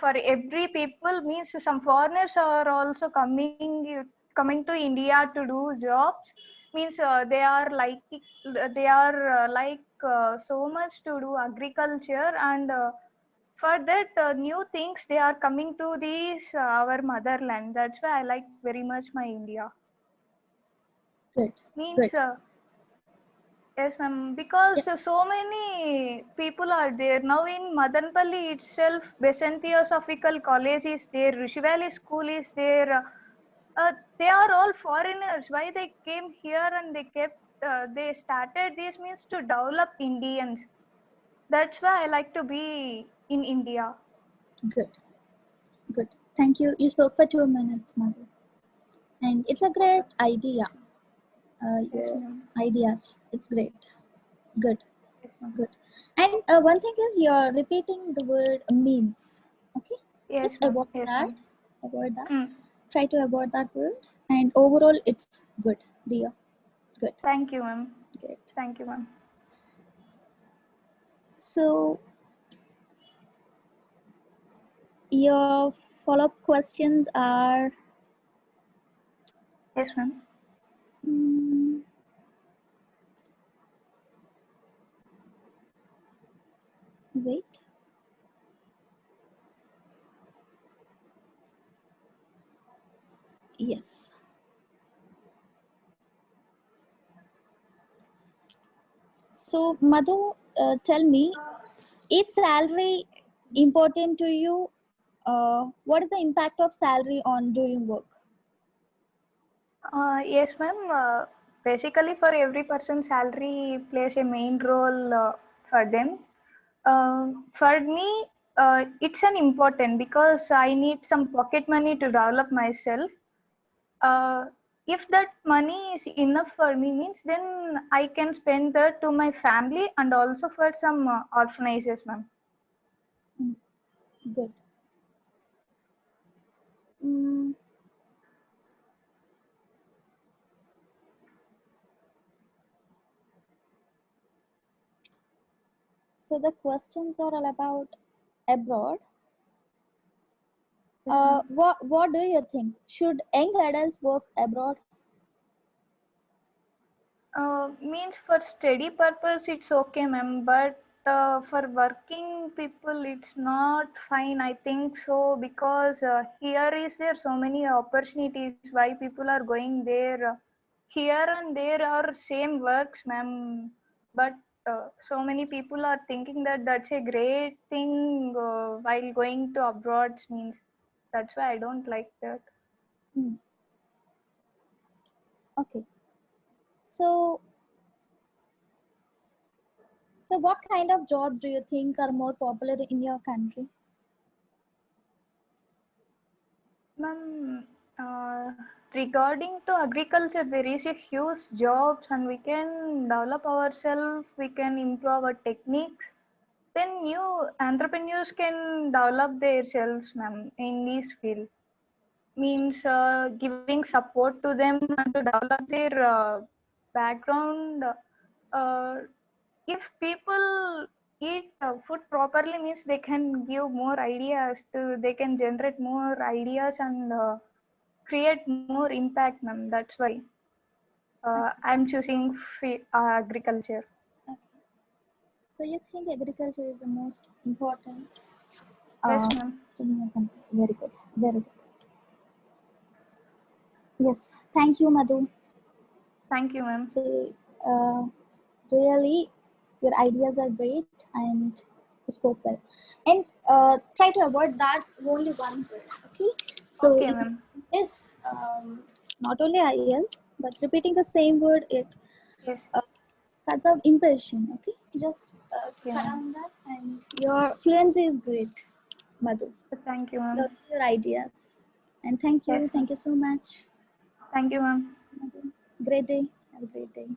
S5: for every people. Means some foreigners are also coming to India to do jobs. Means they are so much to do agriculture and for that new things they are coming to this our motherland. That's why I like very much my India.
S1: Good.
S5: Means.
S1: Good.
S5: Yes, ma'am. Because
S1: Yeah.
S5: so many people are there now in Madanpalli itself. Besant Theosophical College is there. Rishi Valley School is there. They are all foreigners. Why they came here and they kept? They started this means to develop Indians. That's why I like to be in India.
S1: Good. Good. Thank you. You spoke for 2 minutes, Madhu. And it's a great idea.
S5: Yes,
S1: Your
S5: ma'am.
S1: ideas. It's great. Good.
S5: Yes, ma'am.
S1: Good. And one thing is you're repeating the word means. Okay.
S5: Yes,
S1: Just
S5: ma'am.
S1: avoid
S5: Yes,
S1: that.
S5: ma'am.
S1: Avoid that.
S5: Mm.
S1: Try to avoid that word. And overall, it's good, dear. Good.
S5: Thank you, ma'am.
S1: Good.
S5: Thank you, ma'am.
S1: So your follow-up questions are.
S5: Yes, ma'am.
S1: mm, Wait. Yes. So, Madhu, tell me, is salary important to you? What is the impact of salary on doing work?
S5: Yes, ma'am. Basically, for every person, salary plays a main role for them. For me, it's an important because I need some pocket money to develop myself. Uh, if that money is enough for me, means then I can spend that to my family and also for some orphanages, ma'am.
S1: Mm, Good. Mm, so the questions are all about abroad. What do you think? Should young adults work abroad?
S5: Means for study purpose it's okay, ma'am, but for working people it's not fine, I think so, because here is there so many opportunities why people are going there. Here and there are same works, ma'am, but so many people are thinking that that's a great thing while going to abroad means. That's why I don't like that.
S1: Hmm. Okay. So, so what kind of jobs do you think are more popular in your country?
S5: Ma'am, regarding to agriculture, there is a huge jobs and we can develop ourselves, we can improve our techniques. Then new entrepreneurs can develop themselves, ma'am, in this field. Means giving support to them and to develop their background. Uh, if people eat food properly, means they can give more ideas to, they can generate more ideas and create more impact, ma'am. That's why I'm choosing agriculture.
S1: Okay. So you think agriculture is the most important
S5: Yes,
S1: uh,
S5: ma'am.
S1: in your country? Very good. Very good. Yes. Thank you, Madhu.
S5: Thank you, ma'am.
S1: So, really, your ideas are great and you spoke well. And try to avoid that only one word. Okay. So
S5: Okay,
S1: if
S5: ma'am.
S1: is not only IELTS but repeating the same word, it
S5: Yes.
S1: uh, cuts out impression. Okay. Just
S5: Okay,
S1: cut
S5: ma'am.
S1: on that, and your fluency is great, Madhu.
S5: Thank you,
S1: Love
S5: ma'am.
S1: your ideas. And thank
S5: Yes,
S1: you.
S5: ma'am.
S1: Thank you so much,
S5: Thank you, ma'am.
S1: Madhu. Great day. Have a great day.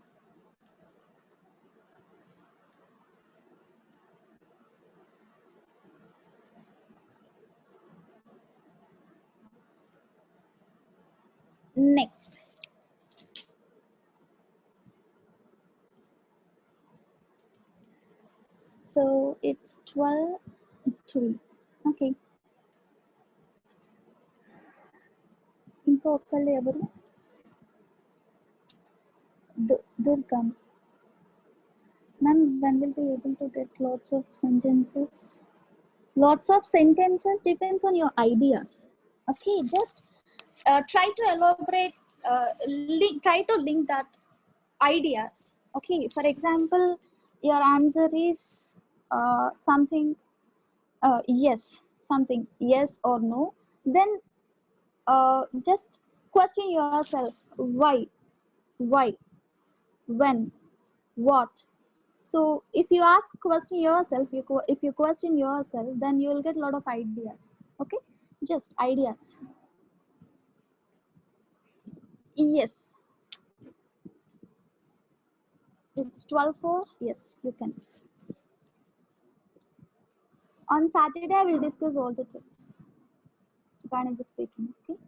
S1: Next. So it's 12:03. Okay. ఇంకో ఒక్కళ్ళు ఎవరు? Durga. Ma'am, when will be able to get lots of sentences? Lots of sentences depends on your ideas. Okay, just try to elaborate, try to link that ideas. Okay, for example, your answer is something yes, something yes or no. Then just question yourself why, when, what. So if you ask question yourself, if you question yourself, then you will get a lot of ideas. Okay, just ideas. Yes, it's 12:04. Yes, you can. On Saturday I will discuss all the tips regarding the speaking. Okay.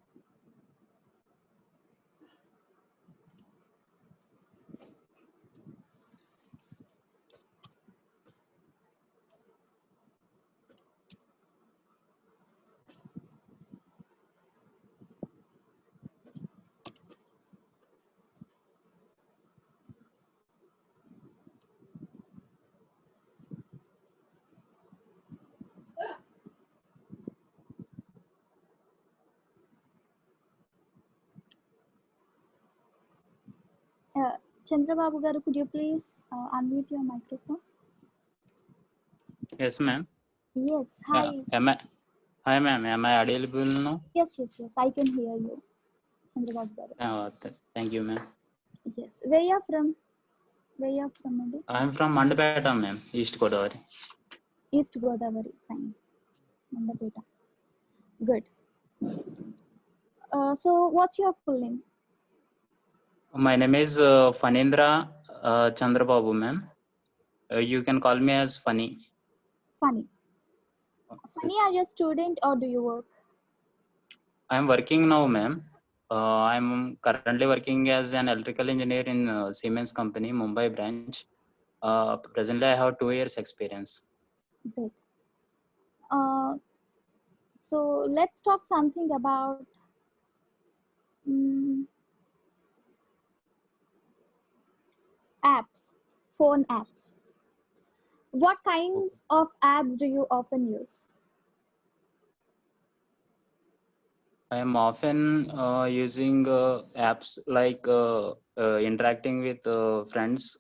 S1: Chandrababu garu, could you please unmute your microphone?
S6: Yes, ma'am.
S1: Yes, hi.
S6: Hi, ma'am. Am I audible now?
S1: Yes, I can hear you, Chandrababu garu.
S6: Thank you, ma'am.
S1: Yes, where you are from? Maybe?
S6: I'm from Mandapeta, ma'am, East Godavari.
S1: East Godavari, fine. Mandapeta. Good. So what's your full name?
S6: My name is Fanindra Chandrababu, ma'am. You can call me as Funny.
S1: Funny. Funny, are you a student or do you work?
S6: I'm working now, ma'am. I'm currently working as an electrical engineer in Siemens company, Mumbai branch. Presently, I have 2 years experience.
S1: Great. So let's talk something about apps, phone apps. What kinds of apps do you often use?
S6: I am often using apps like interacting with friends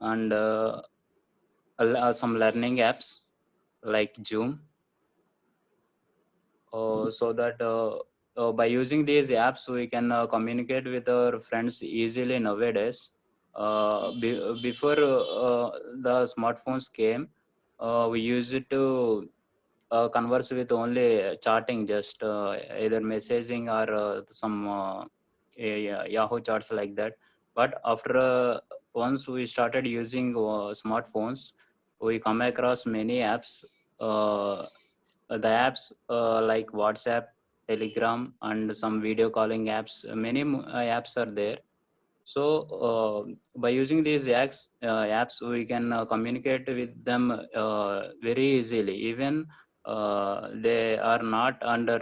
S6: and some learning apps like Zoom. So that by using these apps, we can communicate with our friends easily nowadays. Before the smartphones came, we used it to converse with only chatting, just either messaging or some Yahoo chats like that. But after once we started using smartphones, we come across many apps. The apps like WhatsApp, Telegram, and some video calling apps. Many apps are there. So by using these apps, we can communicate with them very easily. Even they are not under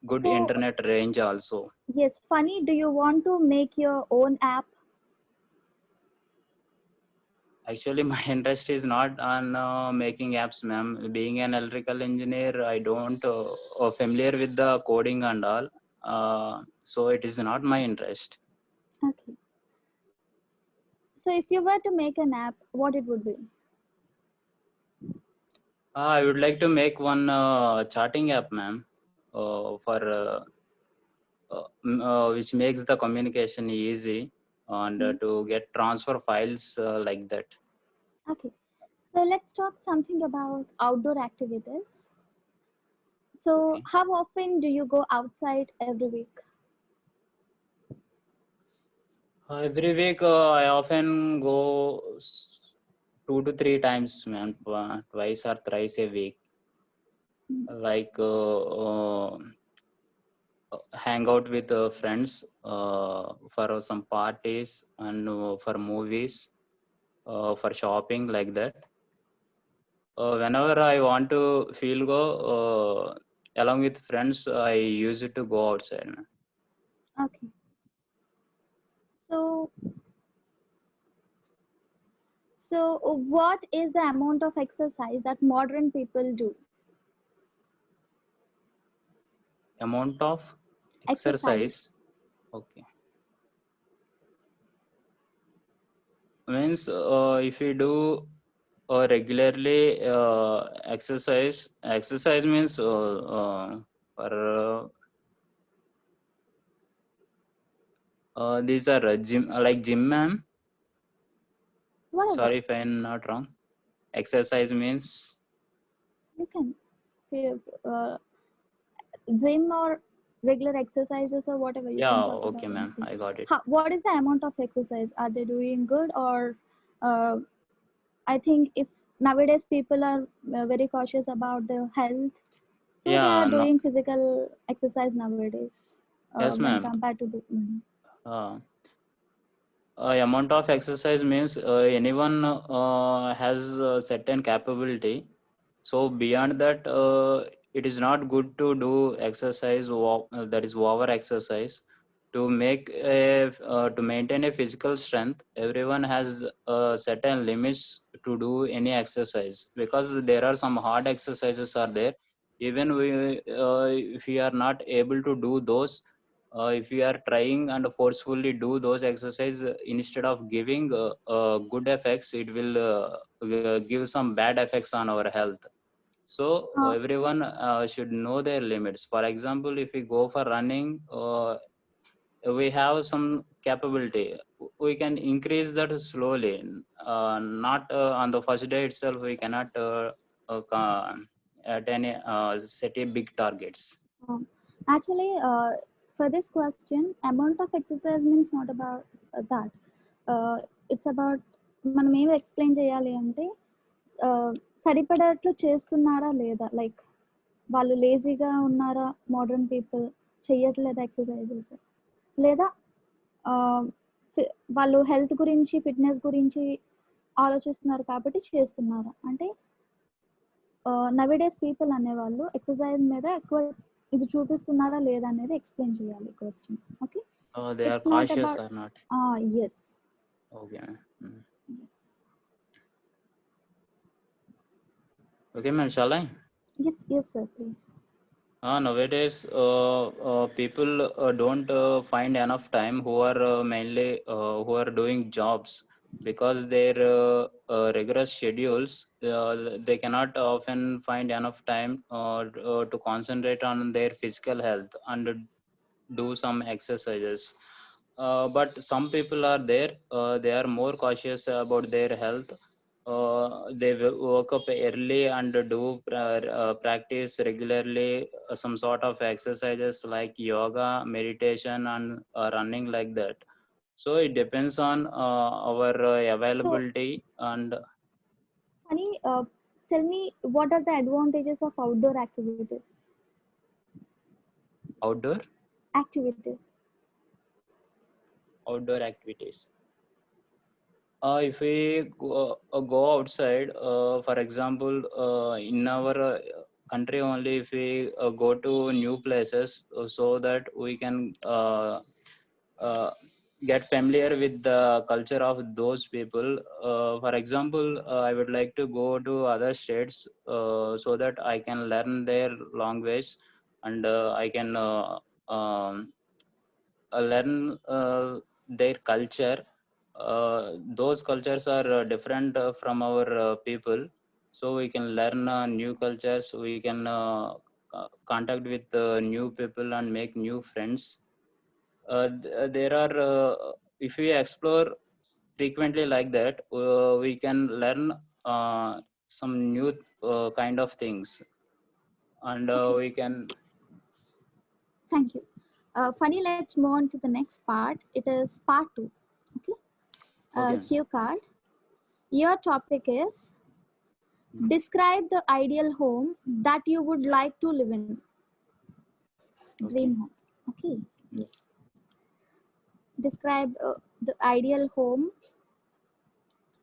S6: good
S1: So,
S6: internet range also.
S1: Yes, Funny, do you want to make your own app?
S6: Actually, my interest is not on making apps, ma'am. Being an electrical engineer, I don't familiar with the coding and all. So it is not my interest.
S1: Okay. So if you were to make an app, what it would be?
S6: I would like to make one charting app, ma'am, for which makes the communication easy and to get transfer files like that.
S1: Okay. So let's talk something about outdoor activities. So
S6: Okay.
S1: how often do you go outside every week?
S6: Every week, I often go 2 to 3 times, ma'am, twice or thrice a week. Like hang out with friends for some parties and for movies, for shopping like that. Whenever I want to feel go along with friends, I use it to go outside, man.
S1: Okay. So, what is the amount of exercise that modern people do?
S6: Amount of
S1: Exercise.
S6: exercise. Okay. Means if we do regularly exercise means for these are gym like gym, ma'am.
S1: Whatever.
S6: Sorry if I'm not wrong. Exercise means
S1: You can. Gym or regular exercises or whatever, you can
S6: yeah.
S1: talk
S6: Okay,
S1: about
S6: ma'am.
S1: anything.
S6: I got it.
S1: What is the amount of exercise? Are they doing good, or uh, I think if nowadays people are very cautious about their health, so they
S6: Yeah.
S1: are
S6: No.
S1: doing physical exercise nowadays
S6: Yes,
S1: when
S6: ma'am.
S1: compared to the.
S6: Uh, amount of exercise means anyone has a certain capability. So beyond that, it is not good to do exercise that is over exercise. To make to maintain a physical strength, everyone has certain limits to do any exercise, because there are some hard exercises are there. Even if we are not able to do those, if we are trying and forcefully do those exercises, instead of giving good effects, it will give some bad effects on our health. So
S1: Uh,
S6: everyone should know their limits. For example, if we go for running, we have some capability. We can increase that slowly. Not on the first day itself. We cannot set a big targets.
S1: Actually, for this question, amount of exercise means not about that. It's about మనం ఏమి explain చేయాలి అంటే సరిపడట్లు చేస్తున్నారా లేదా, like వాళ్ళు లేజీగా ఉన్నారా modern people, చెయ్యట్లేదా exercises, లేదా వాళ్ళు హెల్త్ గురించి ఫిట్నెస్ గురించి ఆలోచిస్తున్నారు కాబట్టి చేస్తున్నారా అంటే నవేడేస్ పీపుల్ అనేవాళ్ళు ఎక్సర్సైజ్ మీద ఎక్కువ ఇది చూపిస్తున్నారా లేదా అనేది ఎక్స్ప్లెయిన్ చేయాలి question. Okay,
S6: They are
S1: it's not
S6: cautious
S1: about
S6: or not?
S1: Yes.
S6: Okay. Okay, ma'am. Shall I?
S1: Yes sir, please.
S6: Nowadays, people don't find enough time who are mainly who are doing jobs, because their rigorous schedules, they cannot often find enough time to concentrate on their physical health and do some exercises. But some people are there, they are more cautious about their health. They woke up early and do practice regularly some sort of exercises like yoga, meditation, and running like that. So it depends on our availability. And
S1: Honey, tell me, what are the advantages of outdoor activities?
S6: outdoor
S1: Activities.
S6: outdoor activities. If we go outside, for example, in our country only, if we go to new places, so that we can uh, get familiar with the culture of those people. For example, I would like to go to other states so that I can learn their language, and I can learn their culture. Those cultures are different from our people, so we can learn new cultures. We can contact with new people and make new friends. There are if we explore frequently like that, we can learn some new kind of things, and
S1: Okay,
S6: we can.
S1: thank you. Funny, let's move on to the next part. It is part 2. Okay,
S6: Okay.
S1: cue card. Your topic is describe the ideal home that you would like to live in.
S6: Okay.
S1: Dream home. Okay. Yes. Describe the ideal home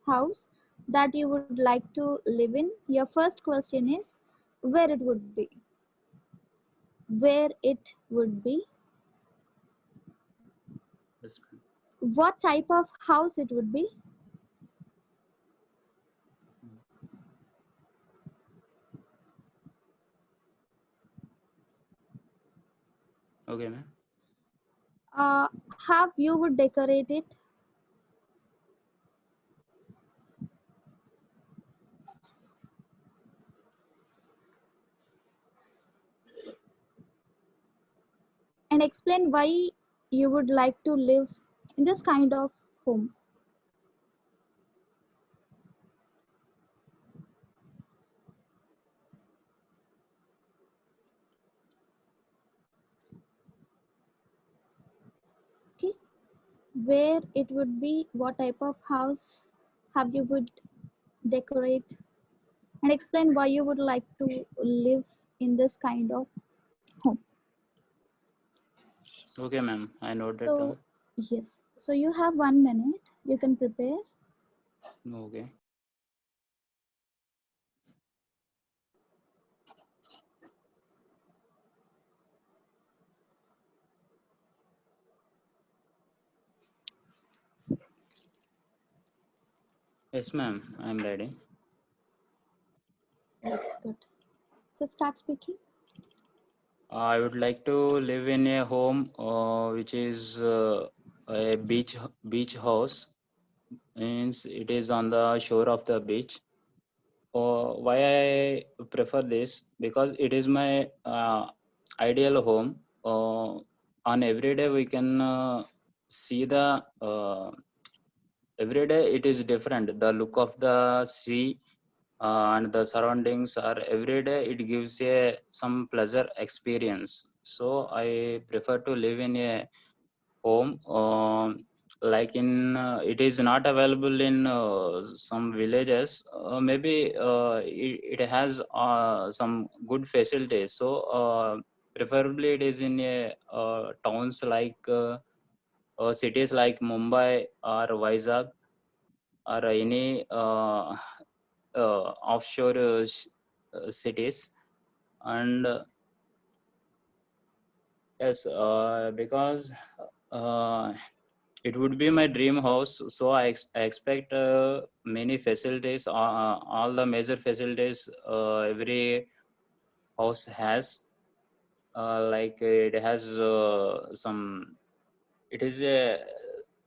S1: house that you would like to live in. Your first question is where it would be. Where it would be.
S6: Yes, ma'am.
S1: What type of house it would be.
S6: Okay, ma'am.
S1: How you would decorate it. And explain why you would like to live in this kind of home. Okay, where it would be, what type of house, how you would decorate, and explain why you would like to live in this kind of home.
S6: Okay, ma'am. I note that
S1: So
S6: down.
S1: yes, so you have 1 minute, you can prepare.
S6: Okay. Yes, ma'am. I'm ready.
S1: Yes, good. So start speaking.
S6: I would like to live in a home which is a beach house. Means it is on the shore of the beach. Why I prefer this? Because it is my ideal home. On every day we can see the every day it is different. The look of the sea and the surroundings are every day it gives a some pleasure experience. So I prefer to live in a home like in it is not available in some villages. Maybe it has some good facilities. So preferably it is in a towns like cities like Mumbai or Vizag or any offshore cities. And yes, because uh, it would be my dream house. So I expect many facilities, all the major facilities every house has. Like it has some. It is a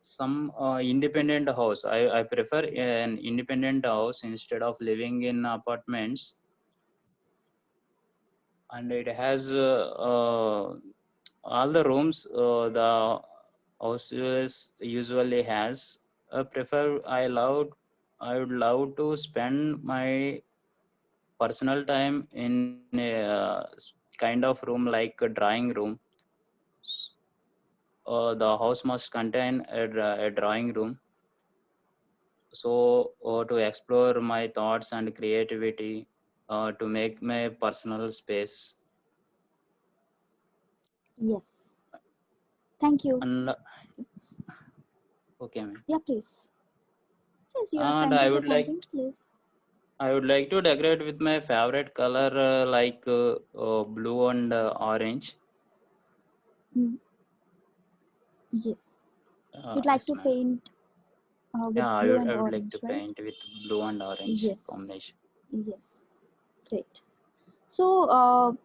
S6: some independent house. I prefer an independent house instead of living in apartments. And it has all the rooms the houses usually has. I would love to spend my personal time in a kind of room like a drawing room. S- the house must contain a drawing room, so to explore my thoughts and creativity, to make my personal space.
S1: Yes, thank you.
S6: And
S1: It's,
S6: okay, ma'am.
S1: yeah, please. Please, you are
S6: And
S1: trying to say something, please.
S6: I would like to decorate with my favorite color like blue and orange.
S1: Mm, yes, you'd like
S6: Yes,
S1: to
S6: ma'am.
S1: paint with
S6: Yeah,
S1: blue and
S6: I would like
S1: orange,
S6: to
S1: right?
S6: paint with blue and orange
S1: Yes,
S6: combination.
S1: yes, great. So,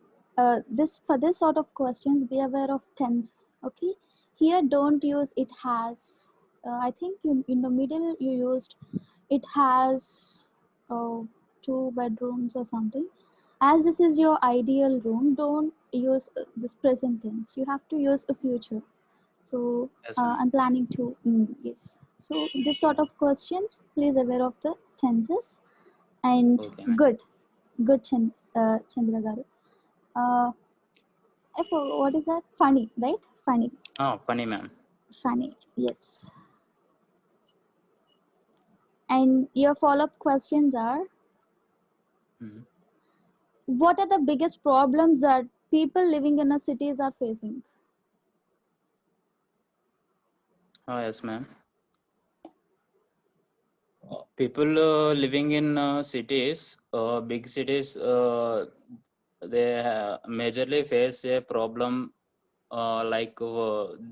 S1: this for this sort of questions, be aware of tense. Okay, here don't use it has. I think you in the middle you used it has uh, 2 bedrooms or something. As this is your ideal room, don't use this present tense. You have to use a future. So
S6: Yes, ma'am.
S1: I'm planning to yes. So this sort of questions, please aware of the tenses and
S6: Okay, ma'am.
S1: good Chandra garu. Uh, what is that? Funny, right? Funny,
S6: Oh, funny, ma'am.
S1: funny. Yes. And your follow-up questions are:
S6: Mhm.
S1: what are the biggest problems that people living in a cities are facing?
S6: Yes, ma'am. People living in cities, big cities, they majorly face a problem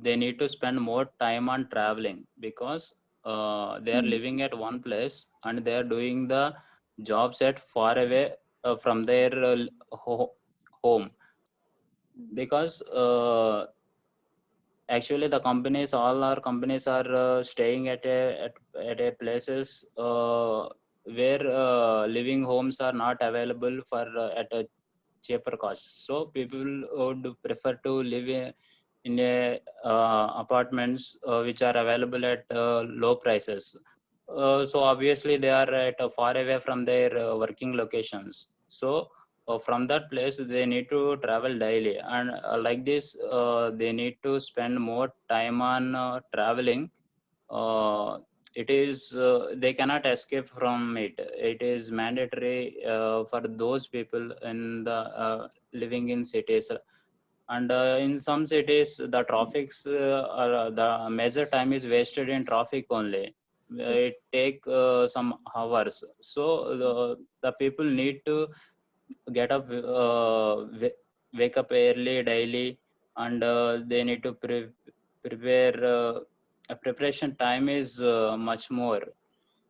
S6: they need to spend more time on traveling because they are
S1: Hmm.
S6: living at one place and they are doing the jobs at far away from their home because actually the companies all our companies are staying at a places where living homes are not available for at a cheaper cost, so people would prefer to live in a apartments which are available at low prices, so obviously they are at far away from their working locations, so from that place they need to travel daily, and like this they need to spend more time on traveling. It is they cannot escape from it. It is mandatory for those people in the living in cities, and in some cities the traffics the major time is wasted in traffic only. It take some hours, so the people need to get up wake up early daily, and they need to prepare preparation time is much more,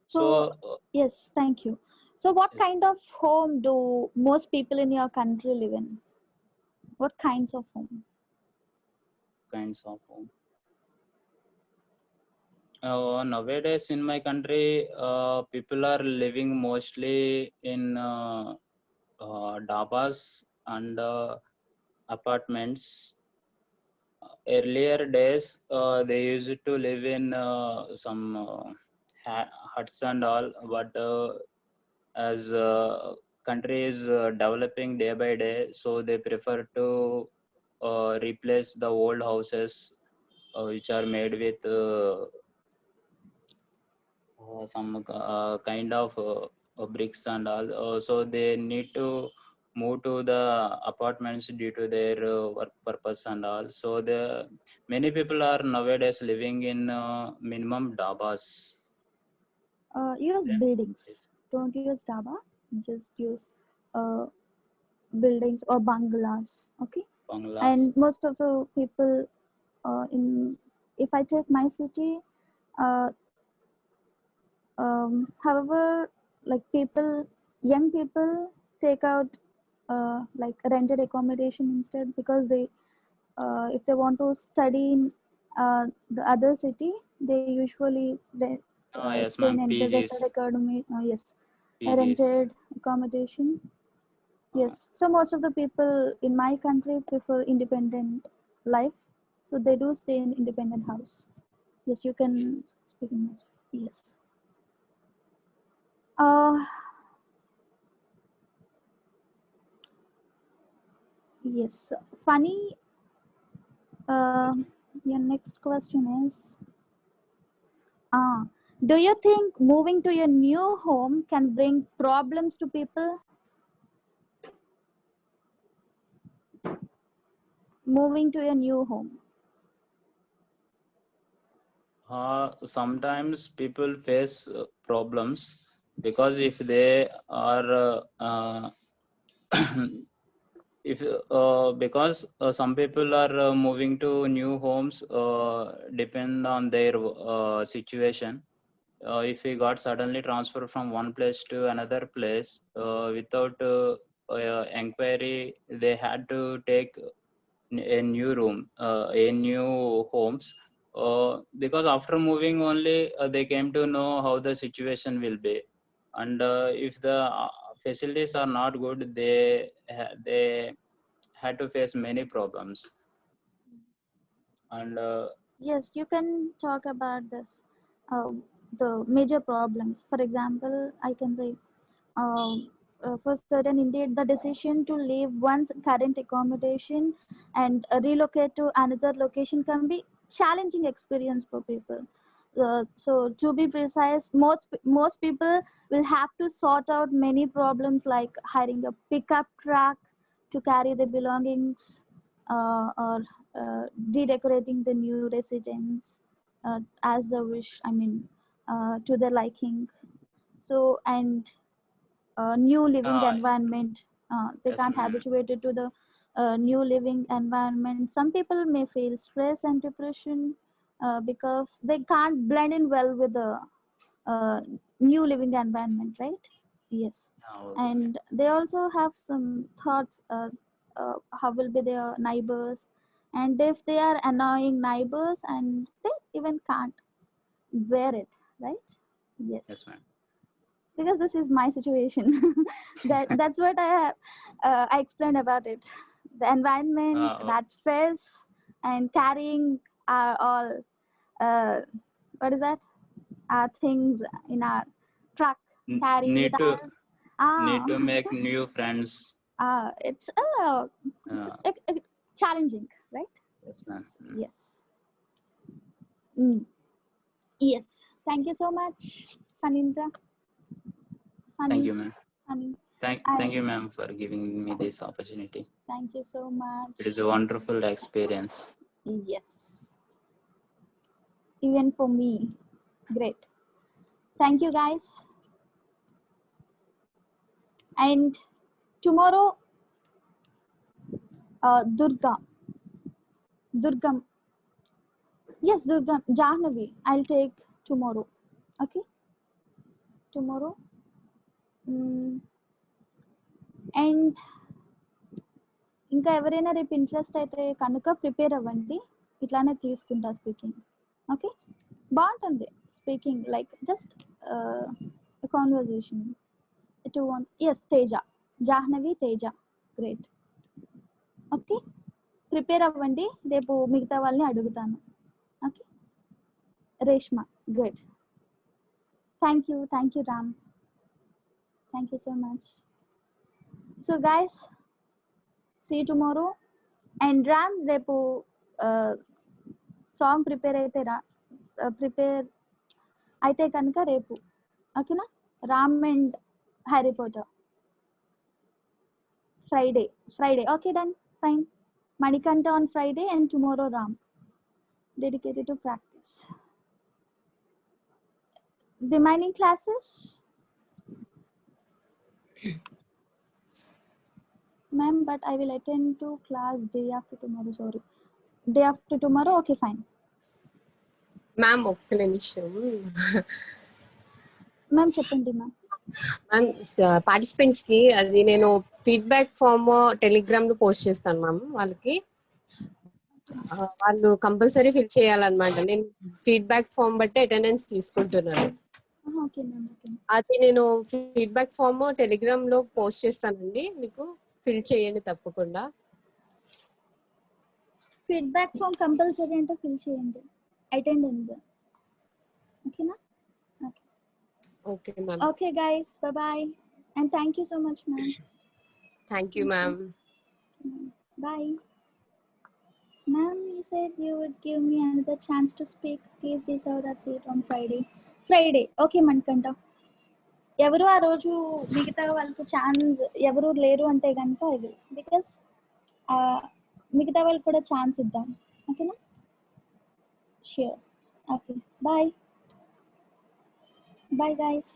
S6: so
S1: So, yes, thank you. So, what
S6: yes,
S1: kind of home do most people in your country live in? What kinds of home?
S6: kinds of home. Nowadays in my country, people are living mostly in dabas and apartments. Earlier days, they used to live in some huts and all, but as country is developing day by day, so they prefer to replace the old houses which are made with some kind of bricks and all. So they need to move to the apartments due to their work purpose and all. So the many people are nowadays living in minimum dabas.
S1: Use
S6: Then
S1: buildings.
S6: yes,
S1: Don't use daba. Just use uh, buildings or bungalows. Okay.
S6: banglas.
S1: And most of the people in, if I take my city, uh, however, like people, young people take out like rented accommodation instead because they, if they want to study in the other city, they usually
S6: Yes,
S1: stay in
S6: ma'am.
S1: the rented
S6: PGs,
S1: academy. Yes, a
S6: PGs.
S1: rented accommodation.
S6: Uh,
S1: Yes, so most of the people in my country prefer independent life, so they do stay in independent house. Yes, you can
S6: yes.
S1: speak in this. Yes. Uh, yes. Funny.
S6: Yes,
S1: Uh,
S6: ma'am.
S1: your next question is, uh, do you think moving to your new home can bring problems to people? Moving to your new home.
S6: Sometimes people face problems because if they are if because some people are moving to new homes depend on their situation. If we got suddenly transferred from one place to another place without inquiry, they had to take a new room, a new homes. Because after moving only, they came to know how the situation will be, and if the facilities are not good, they had to face many problems. And
S1: Yes, you can talk about this. Uh, the major problems. For example, I can say for certain indeed the decision to leave one's current accommodation and relocate to another location can be challenging experience for people. So to be precise, most people will have to sort out many problems like hiring a pickup truck to carry the belongings or redecorating the new residence, as the wish, I mean, to their liking. So, and new living
S6: Uh,
S1: environment, they
S6: yes,
S1: can't
S6: ma'am.
S1: habituated to the new living environment. Some people may feel stress and depression because they can't blend in well with the uh, new living environment, right? Yes.
S6: Okay, ma'am.
S1: And they also have some thoughts, how will be their neighbors, and if they are annoying neighbors, and they even can't bear it, right?
S6: Yes,
S1: Yes,
S6: ma'am.
S1: because this is my situation. That's what I have, I explained about it. The environment,
S6: Uh,
S1: that stress, and carrying are all what is that, things in our truck, carry with
S6: need to
S1: us. Ah,
S6: make new friends.
S1: it's
S6: Uh,
S1: challenging, right?
S6: yes, ma'am.
S1: Yes. Mm. Yes. Thank you so much, Faninda.
S6: Thank
S1: Honey,
S6: you, ma'am.
S1: honey.
S6: Thank you,
S1: And
S6: ma'am, for giving me this opportunity.
S1: thank you so much.
S6: It is a wonderful experience.
S1: Yes. Even for me. Great. Thank you, guys. And tomorrow, Durga. Durgam. Yes, Durgam. Jahnavi. I'll take tomorrow. Okay? Tomorrow. And ఇంకా ఎవరైనా రేపు interest అయితే కనుక prepare అవ్వండి, ఇట్లానే తీసుకుంటా speaking. Okay, బాగుంటుంది speaking, like just conversation. Yes, Teja, Jahnavi Teja, great. Okay, prepare అవ్వండి, రేపు మిగతా వాళ్ళని అడుగుతాను. Okay, Reshma, good. Thank you Ram, thank you so much. So guys, see you tomorrow. And Ram, రేపు సాంగ్ ప్రిపేర్ అయితే ప్రిపేర్ అయితే కనుక రేపు, ఓకేనా? Ram and Harry Potter Friday. Okay, done, fine. Manikanta on Friday and tomorrow Ram, dedicated to practice. Remaining classes, ma'am, but I will attend to class day after tomorrow. Sorry, day after tomorrow. Okay, fine.
S2: Ma'am ఒక్క నిమిషం.
S1: Ma'am చెప్పండి ma'am.
S2: Ma'am, participants కి అది నేను feedback form Telegram లో post చేస్తాను ma'am. వాళ్ళకి వాళ్ళు కంపల్సరీ ఫిల్ చేయాలన్నమాట. నేను ఫీడ్బ్యాక్ ఫామ్ బట్టి అటెండెన్స్ తీసుకుంటున్నాను.
S1: Okay ma'am, okay.
S2: అది నేను ఫీడ్బ్యాక్ ఫామ్ టెలిగ్రామ్ లో పోస్ట్ చేస్తానండి, మీకు ఫిల్ చేయండి తప్పకుండా.
S1: ఫీడ్బ్యాక్ ఫామ్ కంపల్సరీ అంటే ఫిల్ చేయండి, అటెండెన్స్. ఓకేనా?
S2: Okay ma'am.
S1: Okay guys, bye and thank you so much, ma'am.
S2: Thank you ma'am.
S1: Bye. Ma'am, you said you would give me another chance to speak. Please reserve that seat on Friday. Okay, Manikanta. ఎవరు ఆ రోజు మిగతా వాళ్ళకు chance ఎవరు లేరు అంటే కనుక ఇది, బికాస్ మిగతా వాళ్ళకి కూడా ఛాన్స్ ఇద్దాం. ఓకేనా? Sure. Okay, bye guys.